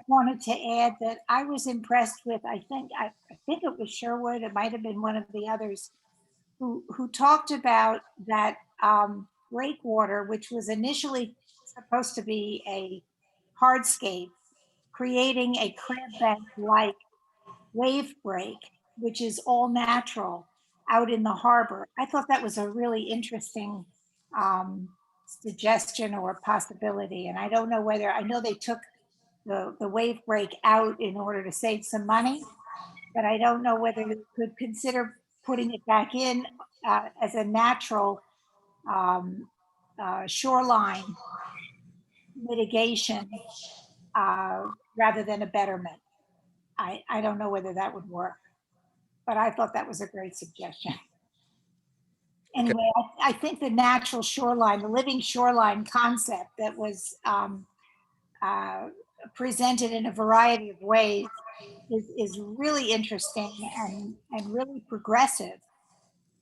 wanted to add that I was impressed with, I think it was Sherwood, it might have been one of the others, who talked about that breakwater, which was initially supposed to be a hardscape, creating a crab bank-like wave break, which is all natural out in the harbor. I thought that was a really interesting suggestion or possibility. And I don't know whether, I know they took the wave break out in order to save some money, but I don't know whether they could consider putting it back in as a natural shoreline mitigation rather than a betterment. I don't know whether that would work, but I thought that was a great suggestion. Anyway, I think the natural shoreline, the living shoreline concept that was presented in a variety of ways is really interesting and really progressive,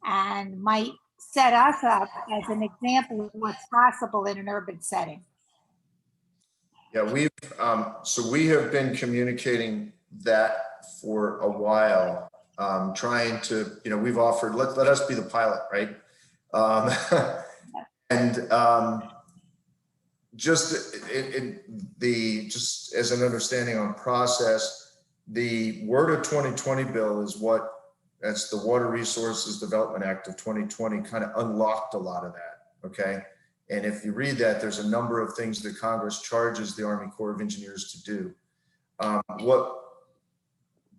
and might set us up as an example of what's possible in an urban setting. Yeah, so we have been communicating that for a while, trying to, we've offered, let us be the pilot, right? Just as an understanding on process, the Word of 2020 bill is that's the Water Resources Development Act of 2020 kind of unlocked a lot of that, okay? And if you read that, there's a number of things that Congress charges the Army Corps of Engineers to do.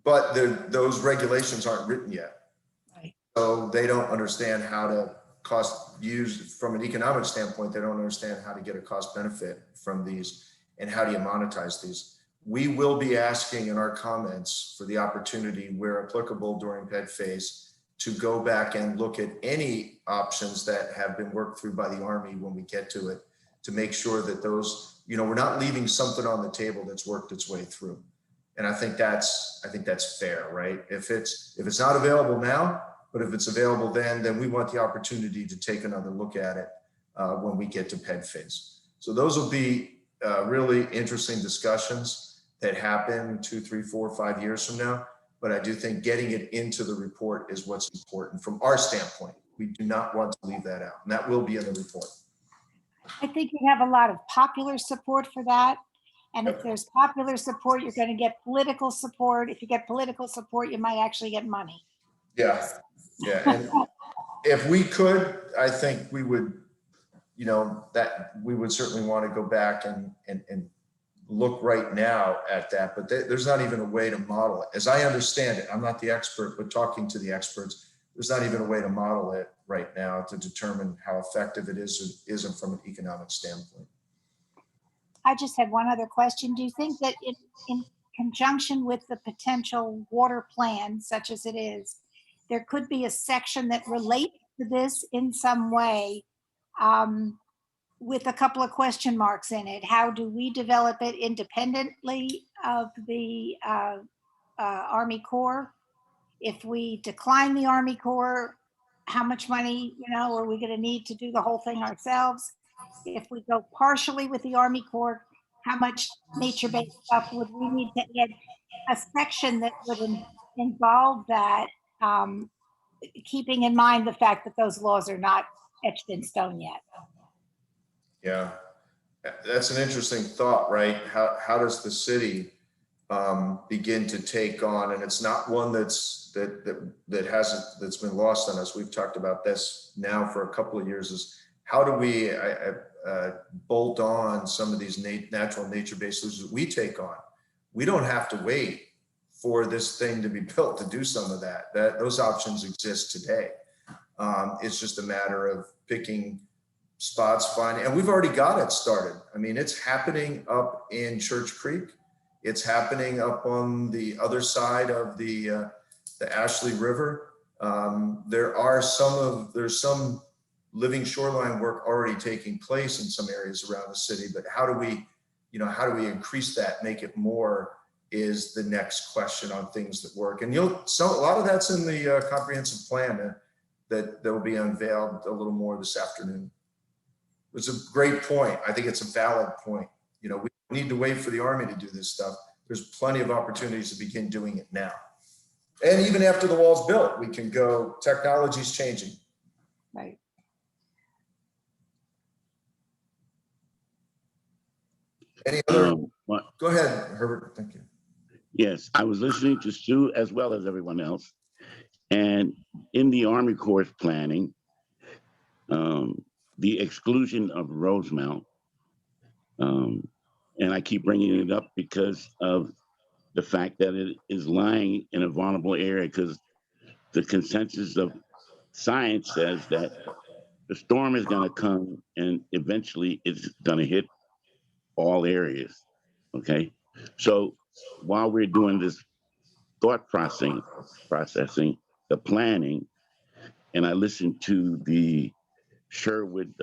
But those regulations aren't written yet. Right. So they don't understand how to use from an economic standpoint, they don't understand how to get a cost benefit from these and how do you monetize these. We will be asking in our comments for the opportunity where applicable during PED phase to go back and look at any options that have been worked through by the Army when we get to it, to make sure that those, we're not leaving something on the table that's worked its way through. And I think that's fair, right? If it's not available now, but if it's available then we want the opportunity to take another look at it when we get to PED phase. So those will be really interesting discussions that happen 2, 3, 4, 5 years from now. but I do think getting it into the report is what's important from our standpoint. We do not want to leave that out, and that will be in the report. I think you have a lot of popular support for that. And if Yep. there's popular support, you're going to get political support. If you get political support, you might actually get money. Yeah, yeah. And if we could, I think we would, you know, that we would certainly want to go back and look right now at that, but there's not even a way to model it. As I understand it, I'm not the expert, but talking to the experts, there's not even a way to model it right now to determine how effective it is or isn't from an economic standpoint. I just had one other question. Do you think that in conjunction with the potential water plan, such as it is, there could be a section that relates to this in some way, with a couple of question marks in it? How do we develop it independently of the Army Corps? If we decline the Army Corps, how much money, you know, are we going to need to do the whole thing ourselves? If we go partially with the Army Corps, how much nature-based stuff would we need to add? A section that would involve that, keeping in mind the fact that those laws are not etched in stone yet. Yeah, that's an interesting thought, right? How does the city begin to take on, and it's not one that's been lost on us. We've talked about this now for a couple of years, is how do we bolt on some of these natural nature-based solutions that we take on? We don't have to wait for this thing to be built to do some of that. Those options exist today. It's just a matter of picking spots, finding, and we've already got it started. I mean, it's happening up in Church Creek. It's happening up on the other side of the Ashley River. There's some living shoreline work already taking place in some areas around the city, but how do we increase that, make it more, is the next question on things that work. And a lot of that's in the comprehensive plan that will be unveiled a little more this afternoon. It's a great point. I think it's a valid point. You know, we need to wait for the Army to do this stuff. There's plenty of opportunities to begin doing it now. And even after the wall's built, we can go, technology's changing. Right. Any other? What? Go ahead, Herbert. Thank you. Yes, I was listening to Sue as well as everyone else. And in the Army Corps planning, the exclusion of Rosemount, and I keep bringing it up because of the fact that it is lying in a vulnerable area, because the consensus of science says that the storm is going to come and eventually it's going to hit all areas. Okay. So while we're doing this thought processing, the planning, and I listened to the Sherwood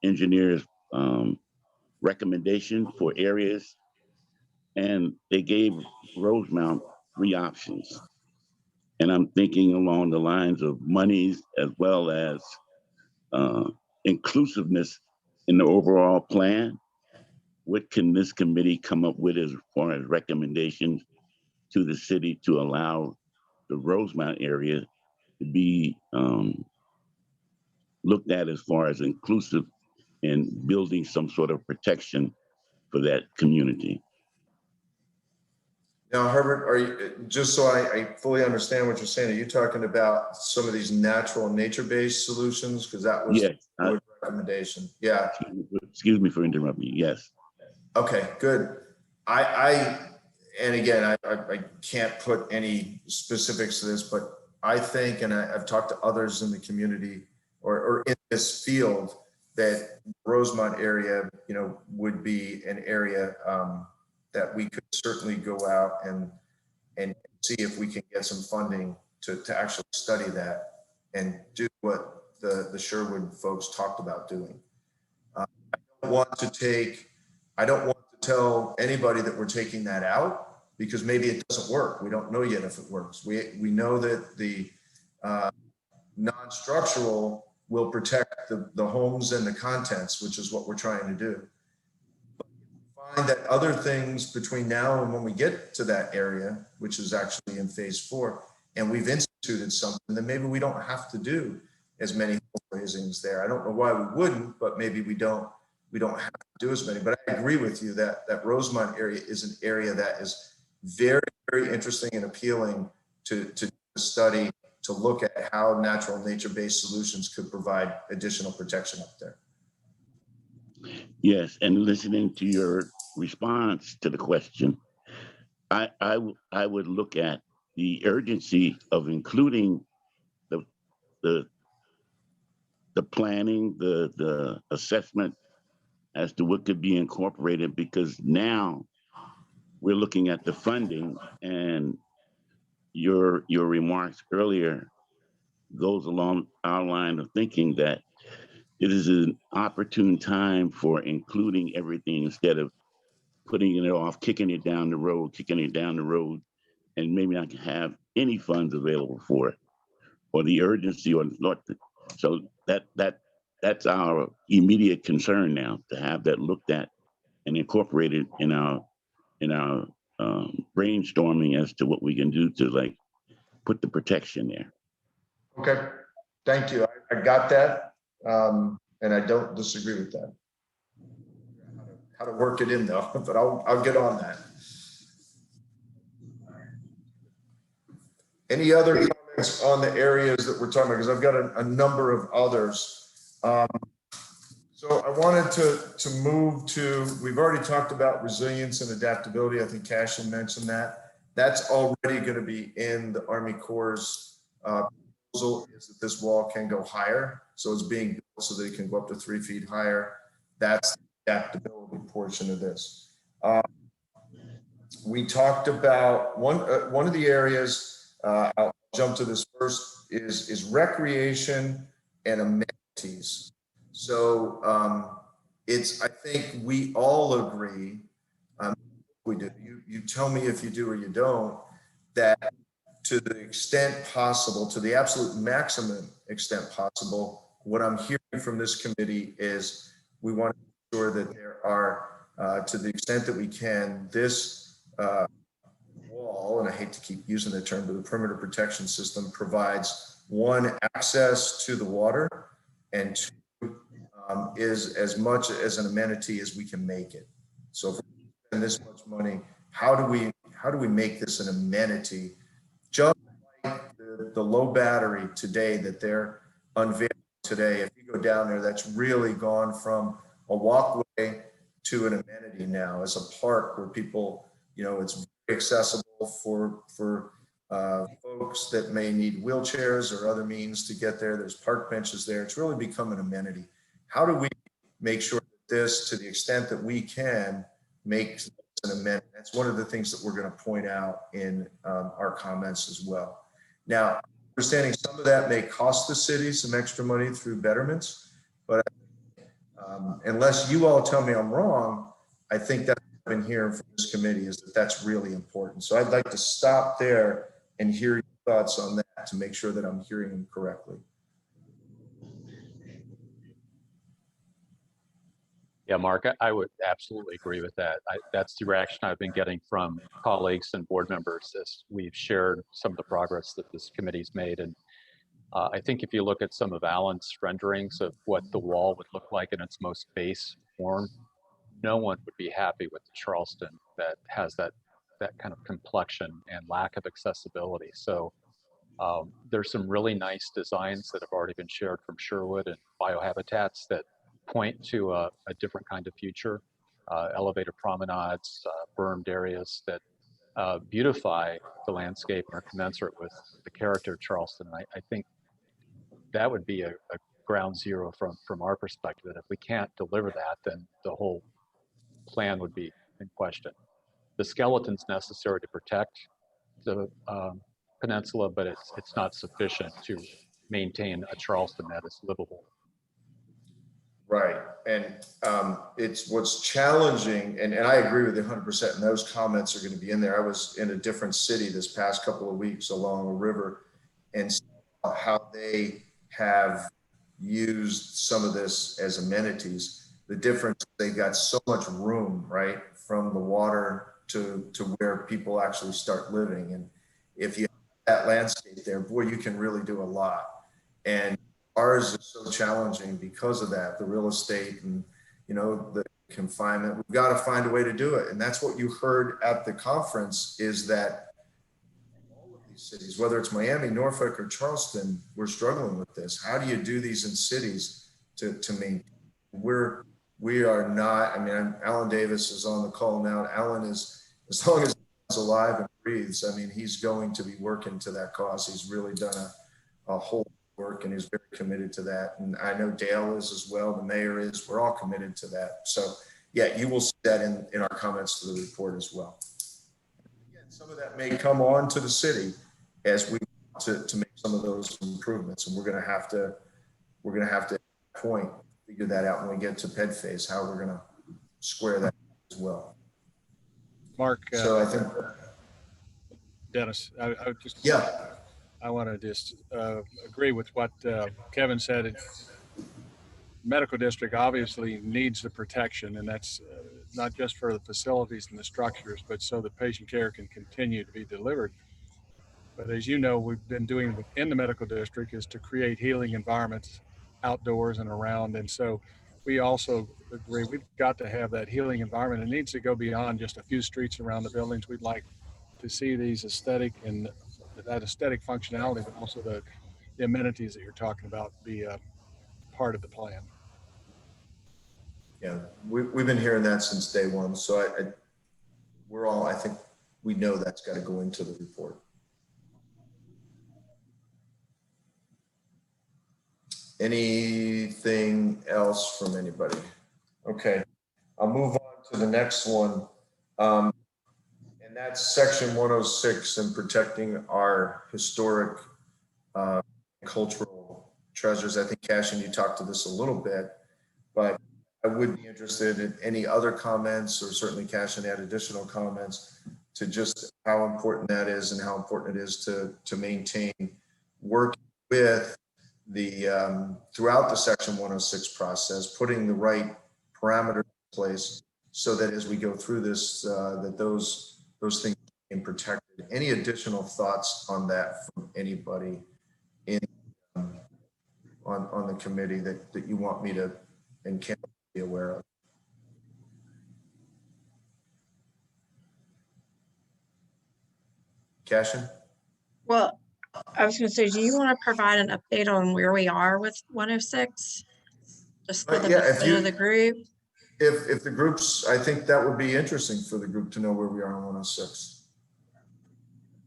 engineers recommendation for areas, and they gave Rosemount 3 options. And I'm thinking along the lines of monies as well as inclusiveness in the overall plan. What can this committee come up with as far as recommendations to the city to allow the Rosemount area to be looked at as far as inclusive and building some sort of protection for that community? Now, Herbert, are you, just so I fully understand what you're saying, are you talking about some of these natural nature-based solutions? Because that was the recommendation. Yeah. Excuse me for interrupting. Yes. Okay, good. And again, I can't put any specifics to this, but I think, and I've talked to others in the community or in this field, that Rosemont area, you know, would be an area that we could certainly go out and see if we can get some funding to actually study that and do what the Sherwood folks talked about doing. I don't want to tell anybody that we're taking that out, because maybe it doesn't work. We don't know yet if it works. We know that the non-structural will protect the homes and the contents, which is what we're trying to do. But find that other things between now and when we get to that area, which is actually in phase 4, and we've instituted something, then maybe we don't have to do as many raisings there. I don't know why we wouldn't, but maybe we don't have to do as many. But I agree with you that that Rosemont area is an area that is very, very interesting and appealing to study, to look at how natural nature-based solutions could provide additional protection up there. Yes, and listening to your response to the question, I would look at the urgency of including the planning, the assessment as to what could be incorporated, because now we're looking at the funding, and your remarks earlier goes along our line of thinking that it is an opportune time for including everything instead of putting it off, kicking it down the road, and maybe not have any funds available for it, or the urgency, or not. So that's our immediate concern now, to have that looked at and incorporated in our brainstorming as to what we can do to like put the protection there. Okay, thank you. I got that, and I don't disagree with that. How to work it in though, but I'll get on that. Any other comments on the areas that we're talking about? Because I've got a number of others. So I wanted to move to, we've already talked about resilience and adaptability. I think Cashin mentioned that. That's already going to be in the Army Corps' proposal, is that this wall can go higher. So it's being built so that it can go up to 3 feet higher. That's the adaptability portion of this. We talked about one of the areas, I'll jump to this first, is recreation and amenities. So I think we all agree, we do, you tell me if you do or you don't, that to the extent possible, to the absolute maximum extent possible, what I'm hearing from this committee is we want to make sure that there are, to the extent that we can, this wall, and I hate to keep using the term, but the perimeter protection system provides, one, access to the water, and two, is as much as an amenity as we can make it. So if we spend this much money, how do we make this an amenity? Just like the low battery today that they're unveiling today, if you go down there, that's really gone from a walkway to an amenity now as a park where people, it's very accessible for folks that may need wheelchairs or other means to get there. There's park benches there. It's really become an amenity. How do we make sure that this, to the extent that we can, makes an amenity? That's one of the things that we're going to point out in our comments as well. Now, understanding some of that may cost the city some extra money through betterments, but unless you all tell me I'm wrong, I think that I've been hearing from this committee is that that's really important. So I'd like to stop there and hear your thoughts on that to make sure that I'm hearing them correctly. Yeah, Mark, I would absolutely agree with that. That's the reaction I've been getting from colleagues and board members as we've shared some of the progress that this committee's made. And I think if you look at some of Alan's renderings of what the wall would look like in its most base form, no one would be happy with the Charleston that has that kind of complexion and lack of accessibility. So there's some really nice designs that have already been shared from Sherwood and biohabitats that point to a different kind of future, elevated promenades, bermed areas that beautify the landscape and are commensurate with the character of Charleston. And I think that would be a ground zero from our perspective. That if we can't deliver that, then the whole plan would be in question. The skeleton's necessary to protect the peninsula, but it's not sufficient to maintain a Charleston that is livable. Right, and it's what's challenging, and I agree with you 100%, and those comments are going to be in there. I was in a different city this past couple of weeks along a river and saw how they have used some of this as amenities. The difference, they got so much room, right, from the water to where people actually start living. And if you have that landscape there, boy, you can really do a lot. And ours is so challenging because of that, the real estate and, you know, the confinement. We've got to find a way to do it. And that's what you heard at the conference, is that all of these cities, whether it's Miami, Norfolk, or Charleston, we're struggling with this. How do you do these in cities to maintain? We are not, I mean, Alan Davis is on the call now. Alan is, as long as he's alive and breathes, I mean, he's going to be working to that cause. He's really done a whole work, and he's very committed to that. And I know Dale is as well, the mayor is, we're all committed to that. So yeah, you will see that in our comments to the report as well. Again, some of that may come on to the city as we want to make some of those improvements. And we're going to have to at that point figure that out when we get to PED phase, how we're going to square that as well. Mark, So I think, Dennis, I just, yeah, I want to just agree with what Kevin said. Medical district obviously needs the protection, and that's not just for the facilities and the structures, but so the patient care can continue to be delivered. But as you know, we've been doing within the medical district is to create healing environments outdoors and around. And so we also agree we've got to have that healing environment. It needs to go beyond just a few streets around the buildings. We'd like to see these aesthetic and that aesthetic functionality, but also the amenities that you're talking about be part of the plan. yeah, we've been hearing that since day one. So I think we know that's got to go into the report. Anything else from anybody? Okay, I'll move on to the next one. And that's section 106 and protecting our historic cultural treasures. I think, Cashin, you talked to this a little bit, but I would be interested in any other comments, or certainly Cashin had additional comments to just how important that is and how important it is to maintain working with the throughout the section 106 process, putting the right parameters in place so that as we go through this, that those things are being protected. Any additional thoughts on that from anybody in on the committee that you want me to and can be aware of? Cashin? Well, I was going to say, do you want to provide an update on where we are with 106? Just for the Yeah, benefit of the group? If the groups, I think that would be interesting for the group to know where we are on 106.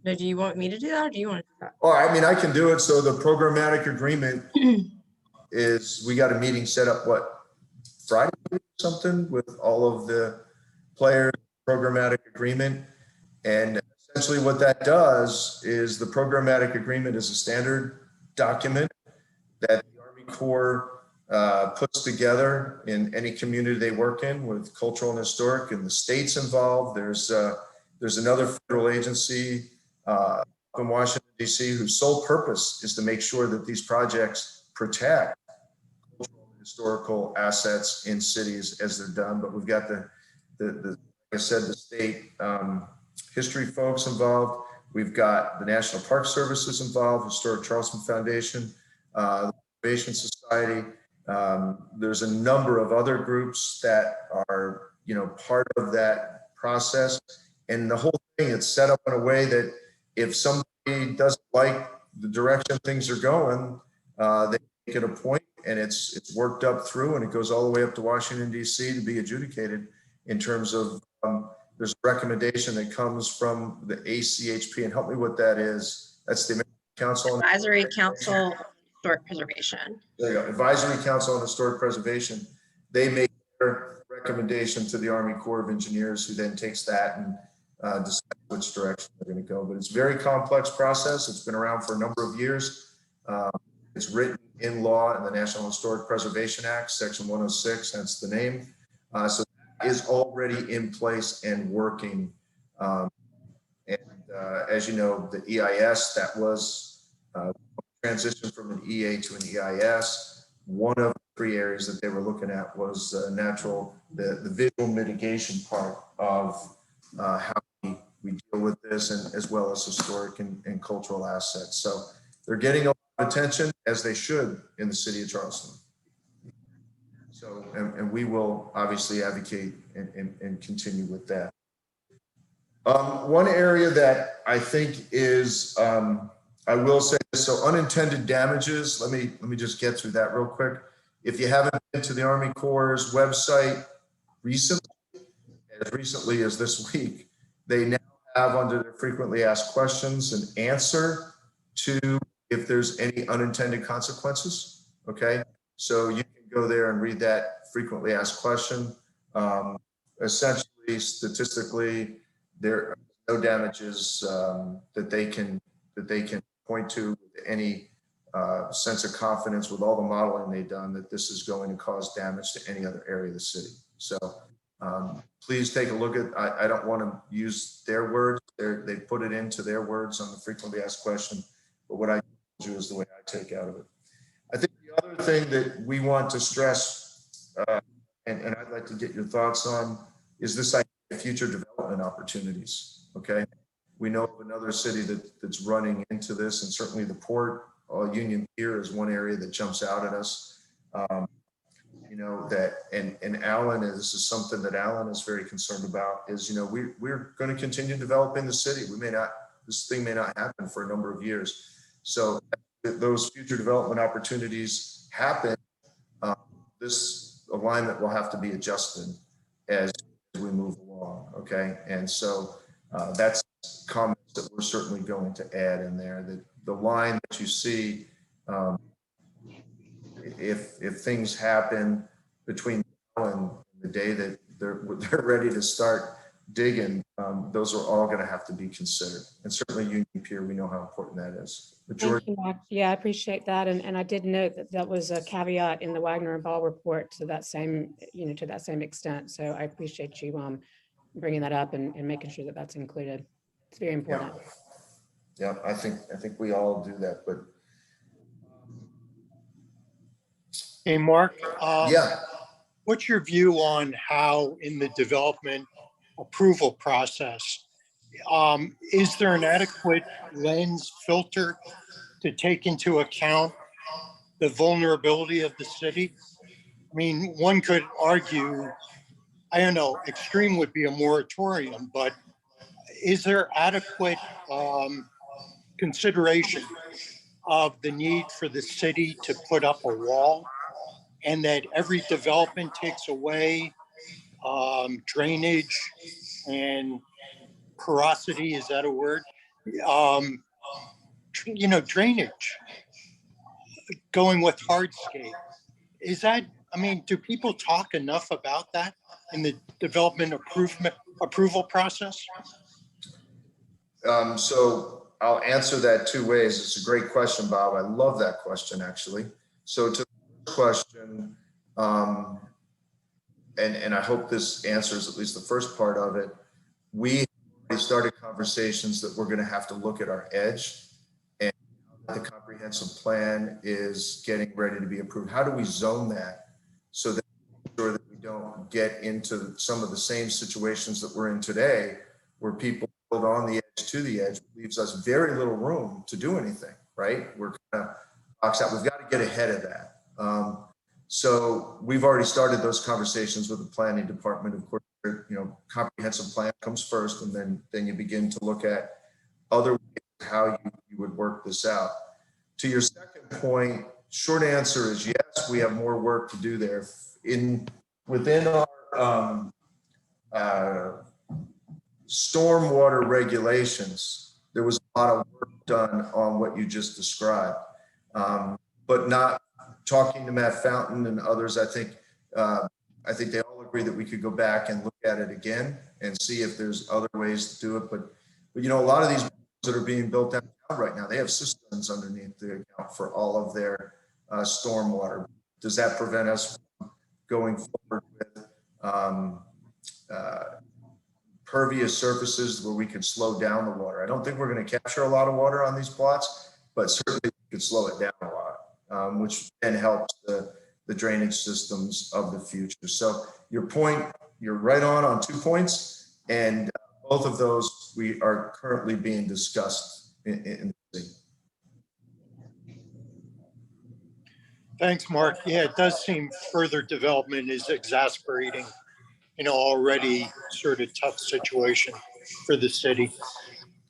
No, do you want me to do that, or do you want to do that? Oh, I mean, I can do it. So the programmatic agreement is, we got a meeting set up, what, Friday or something, with all of the players, programmatic agreement. And essentially what that does is the programmatic agreement is a standard document that the Army Corps puts together in any community they work in, with cultural and historic, and the state's involved. There's another federal agency in Washington, D.C., whose sole purpose is to make sure that these projects protect cultural and historical assets in cities as they're done. But we've got the like I said, the state history folks involved. We've got the National Park Services involved, Historic Charleston Foundation, the Conservation Society. There's a number of other groups that are, part of that process. And the whole thing is set up in a way that if somebody doesn't like the direction things are going, they make it a point, and it's worked up through, and it goes all the way up to Washington, D.C. to be adjudicated in terms of, there's a recommendation that comes from the ACHP, and help me what that is. That's the American Council on Advisory Council on Historic Preservation. There you go. Advisory Council on Historic Preservation. They make their recommendation to the Army Corps of Engineers, who then takes that and decides which direction they're going to go. But it's a very complex process. It's been around for a number of years. It's written in law in the National Historic Preservation Act, Section 106, that's the name. So that is already in place and working. As you know, the EIS, that was transition from an EA to an EIS. One of the 3 areas that they were looking at was the visual mitigation part of how we deal with this, and as well as historic and cultural assets. So they're getting a lot of attention, as they should, in the city of Charleston. So, and we will obviously advocate and continue with that. One area that I think is, I will say, so unintended damages, let me just get through that real quick. If you haven't been to the Army Corps' website as recently as this week, they now have under their frequently asked questions an answer to if there's any unintended consequences. Okay, so you can go there and read that frequently asked question. Essentially, statistically, there are no damages that they can point to with any sense of confidence, with all the modeling they've done, that this is going to cause damage to any other area of the city. So please take a look at, I don't want to use their words. They put it into their words on the frequently asked question, but what I do is the way I take out of it. I think the other thing that we want to stress, and I'd like to get your thoughts on, is this idea of future development opportunities. Okay, we know of another city that's running into this, and certainly the port, Union Pier, is one area that jumps out at us. You know, that, and Alan, this is something that Alan is very concerned about, is, you know, we're going to continue developing the city. This thing may not happen for a number of years. So those future development opportunities happen, this alignment will have to be adjusted as we move along. Okay, and so that's comments that we're certainly going to add in there. That the line that you see, if things happen between now and the day that they're ready to start digging, those are all going to have to be considered. And certainly Union Pier, we know how important that is. Thank you, Mark. Yeah, I appreciate that. And I did note that that was a caveat in the Wagner and Ball report to that same, to that same extent. So I appreciate you bringing that up and making sure that that's included. It's very important. Yeah, I think we all do that, but. Hey, Mark. Yeah. What's your view on how in the development approval process, is there an adequate lens filter to take into account the vulnerability of the city? I mean, one could argue, I don't know, extreme would be a moratorium, but is there adequate consideration of the need for the city to put up a wall, and that every development takes away drainage and porosity, is that a word? Drainage, going with hardscape. Is that, I mean, do people talk enough about that in the development approval process? So I'll answer that two ways. It's a great question, Bob. I love that question, actually. So to the question, and I hope this answers at least the first part of it, we already started conversations that we're going to have to look at our edge, and the comprehensive plan is getting ready to be approved. How do we zone that so that we don't get into some of the same situations that we're in today, where people build on the edge to the edge, leaves us very little room to do anything, right? We're kind of boxed out. We've got to get ahead of that. So we've already started those conversations with the planning department. Of course, comprehensive plan comes first, and then you begin to look at other ways how you would work this out. To your second point, short answer is yes, we have more work to do there. Within our stormwater regulations, there was a lot of work done on what you just described, but not talking to Matt Fountain and others. I think they all agree that we could go back and look at it again and see if there's other ways to do it. But a lot of these that are being built downtown right now, they have systems underneath the account for all of their stormwater. Does that prevent us from going forward with pervious surfaces where we could slow down the water? I don't think we're going to capture a lot of water on these plots, but certainly we could slow it down a lot, which then helps the drainage systems of the future. So your point, you're right on 2 points. And both of those we are currently being discussed in the city. Thanks, Mark. Yeah, it does seem further development is exasperating, already sort of tough situation for the city.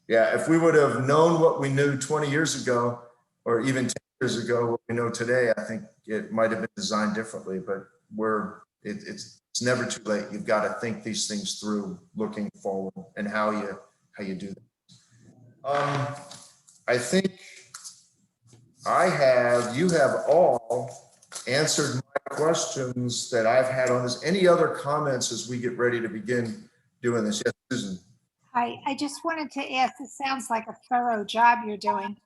Yeah, if we would have known what we knew 20 years ago, or even 10 years ago, what we know today, I think it might have been designed differently, but it's never too late. You've got to think these things through looking forward and how you do that. I think you have all answered my questions that I've had on this. Any other comments as we get ready to begin doing this? Yes, Susan. I just wanted to ask, it sounds like a thorough job you're doing.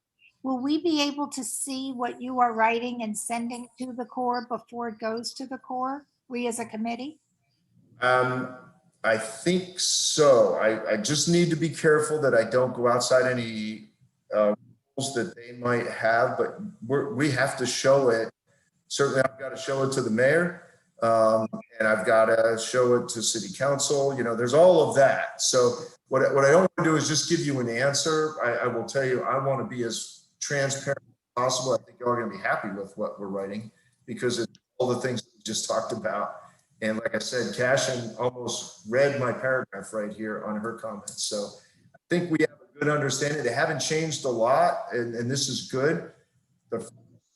Will we be able to see what you are writing and sending to the Corps before it goes to the Corps? We as a committee? I think so. I just need to be careful that I don't go outside any rules that they might have, but we have to show it. Certainly, I've got to show it to the mayor, and I've got to show it to city council. There's all of that. So what I don't want to do is just give you an answer. I will tell you, I want to be as transparent as possible. I think you're going to be happy with what we're writing because it's all the things that we just talked about. And like I said, Cashin almost read my paragraph right here on her comments. So I think we have a good understanding. They haven't changed a lot, and this is good. The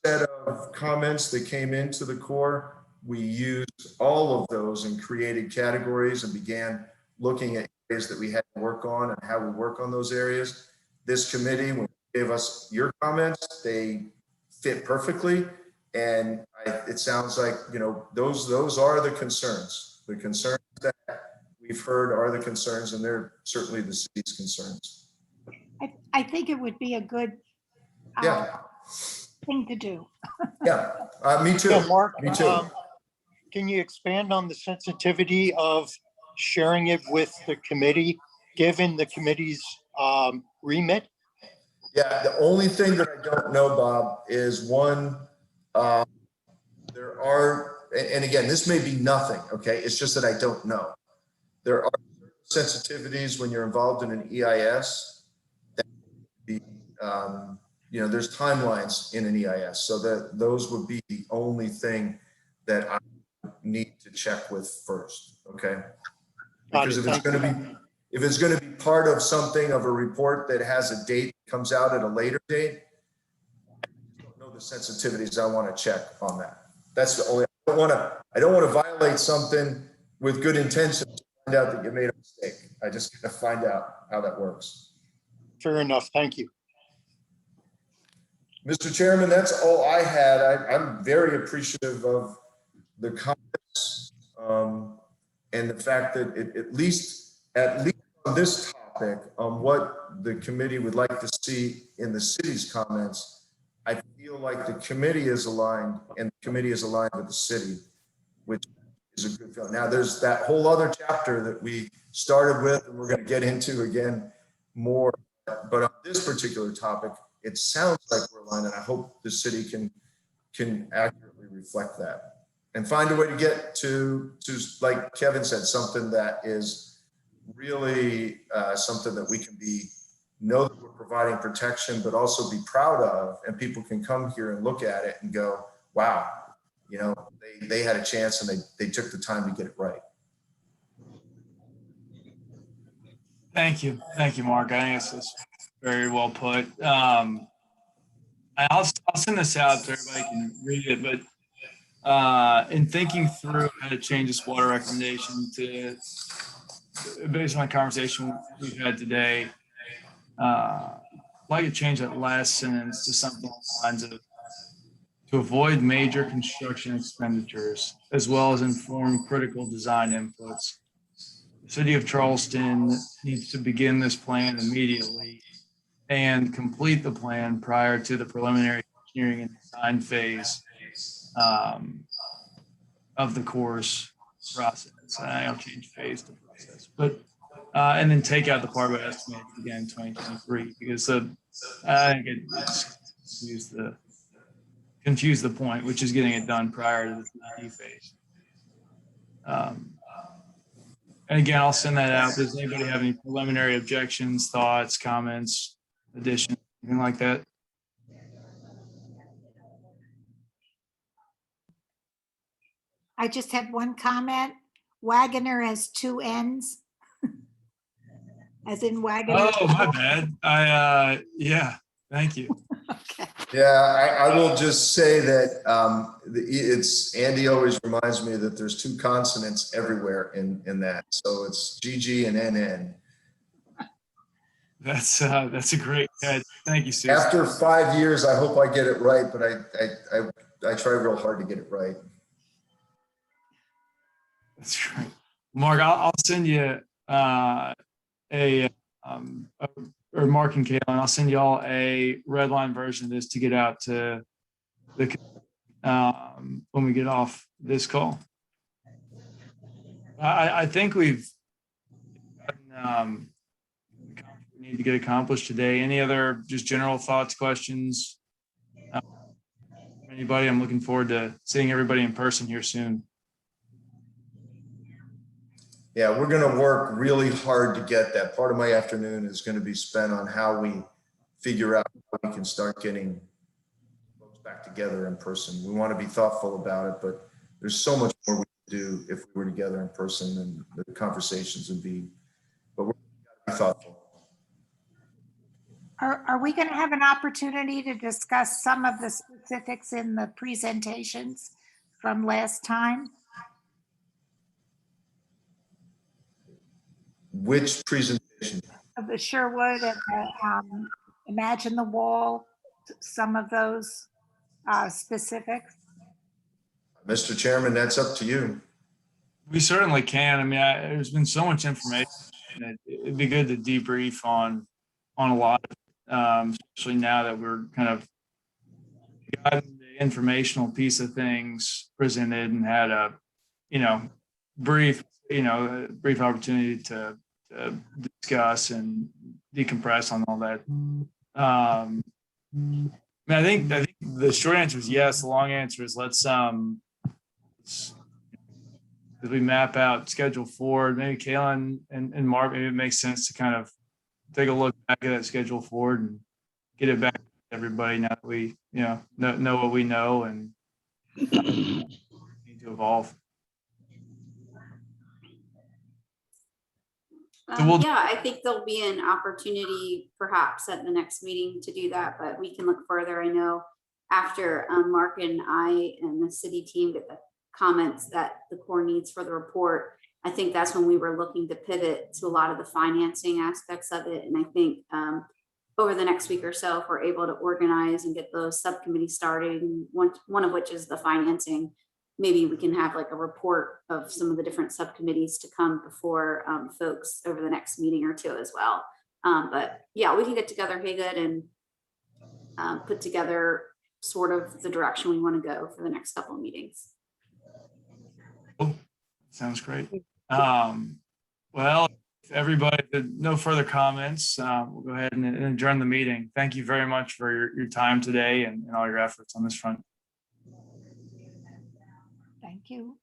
set of comments that came into the Corps, we used all of those and created categories and began looking at areas that we had to work on and how we work on those areas. This committee, when you gave us your comments, they fit perfectly. And it sounds like, those are the concerns. The concerns that we've heard are the concerns, and they're certainly the city's concerns. I think it would be a good thing to do. Yeah, me too. Yeah, Mark, me too. Can you expand on the sensitivity of sharing it with the committee, given the committee's remit? Yeah, the only thing that I don't know, Bob, is one, there are, and again, this may be nothing, okay? It's just that I don't know. There are sensitivities when you're involved in an EIS that there's timelines in an EIS. So that those would be the only thing that I need to check with first, okay? Because if it's going to be part of something, of a report that has a date that comes out at a later date, I don't know the sensitivities I want to check on that. That's the only, I don't want to violate something with good intention to find out that you made a mistake. I just got to find out how that works. Fair enough. Thank you. Mr. Chairman, that's all I had. I'm very appreciative of the comments and the fact that at least on this topic, on what the committee would like to see in the city's comments, I feel like the committee is aligned and the committee is aligned with the city, which is a good feeling. Now, there's that whole other chapter that we started with and we're going to get into again more. But on this particular topic, it sounds like we're aligned, and I hope the city can accurately reflect that and find a way to get to like Kevin said, something that is really something that we can know that we're providing protection, but also be proud of, and people can come here and look at it and go, wow, they had a chance and they took the time to get it right. Thank you, Mark. I think that's very well put. I'll send this out so everybody can read it, but in thinking through how to change this water recommendation based on the conversation we've had today, I'd like to change that last sentence to something along the lines of, to avoid major construction expenditures, as well as inform critical design inputs. The City of Charleston needs to begin this plan immediately and complete the plan prior to the preliminary engineering and design phase of the course process. I'll change phase to process, but and then take out the part about estimated again 2023, because I think it's confuse the point, which is getting it done prior to the 3D phase. And again, I'll send that out. Does anybody have any preliminary objections, thoughts, comments, additions, anything like that? I just have one comment. Wagoner has two N's. As in Wagoner. Oh, my bad. Yeah, thank you. Okay. Yeah, I will just say that it's, Andy always reminds me that there's two consonants everywhere in that. So it's GG and NN. That's a great catch. Thank you, Susan. After 5 years, I hope I get it right, but I try real hard to get it right. That's great. Mark, I'll send you or Mark and Caitlin, I'll send you all a red line version of this to get out to the when we get off this call. I think we've gotten, we need to get accomplished today. Any other just general thoughts, questions? Anybody? I'm looking forward to seeing everybody in person here soon. Yeah, we're going to work really hard to get that. Part of my afternoon is going to be spent on how we figure out how we can start getting folks back together in person. We want to be thoughtful about it, but there's so much more we can do if we were together in person, and the conversations would be, but we're going to be thoughtful. Are we going to have an opportunity to discuss some of the specifics in the presentations from last time? Which presentation? Of the Sherwood and the, Imagine the Wall, some of those specifics? Mr. Chairman, that's up to you. We certainly can. I mean, there's been so much information. It'd be good to debrief on a lot of, especially now that we're kind of gotten the informational piece of things presented and had a, brief opportunity to discuss and decompress on all that. I think the short answer is yes. The long answer is let's as we map out schedule forward, maybe Kaylin and Mark, maybe it makes sense to kind of take a look back at that schedule forward and get it back to everybody now that we, know what we know and need to evolve. Yeah, I think there'll be an opportunity perhaps at the next meeting to do that, but we can look further. I know after Mark and I and the city team get the comments that the Corps needs for the report, I think that's when we were looking to pivot to a lot of the financing aspects of it. And I think over the next week or so, if we're able to organize and get those subcommittees started, one of which is the financing, maybe we can have like a report of some of the different subcommittees to come before folks over the next meeting or two as well. But yeah, we can get together, Haygood, and put together sort of the direction we want to go for the next couple of meetings. Sounds great. Well, if everybody, no further comments, we'll go ahead and adjourn the meeting. Thank you very much for your time today and all your efforts on this front. Thank you.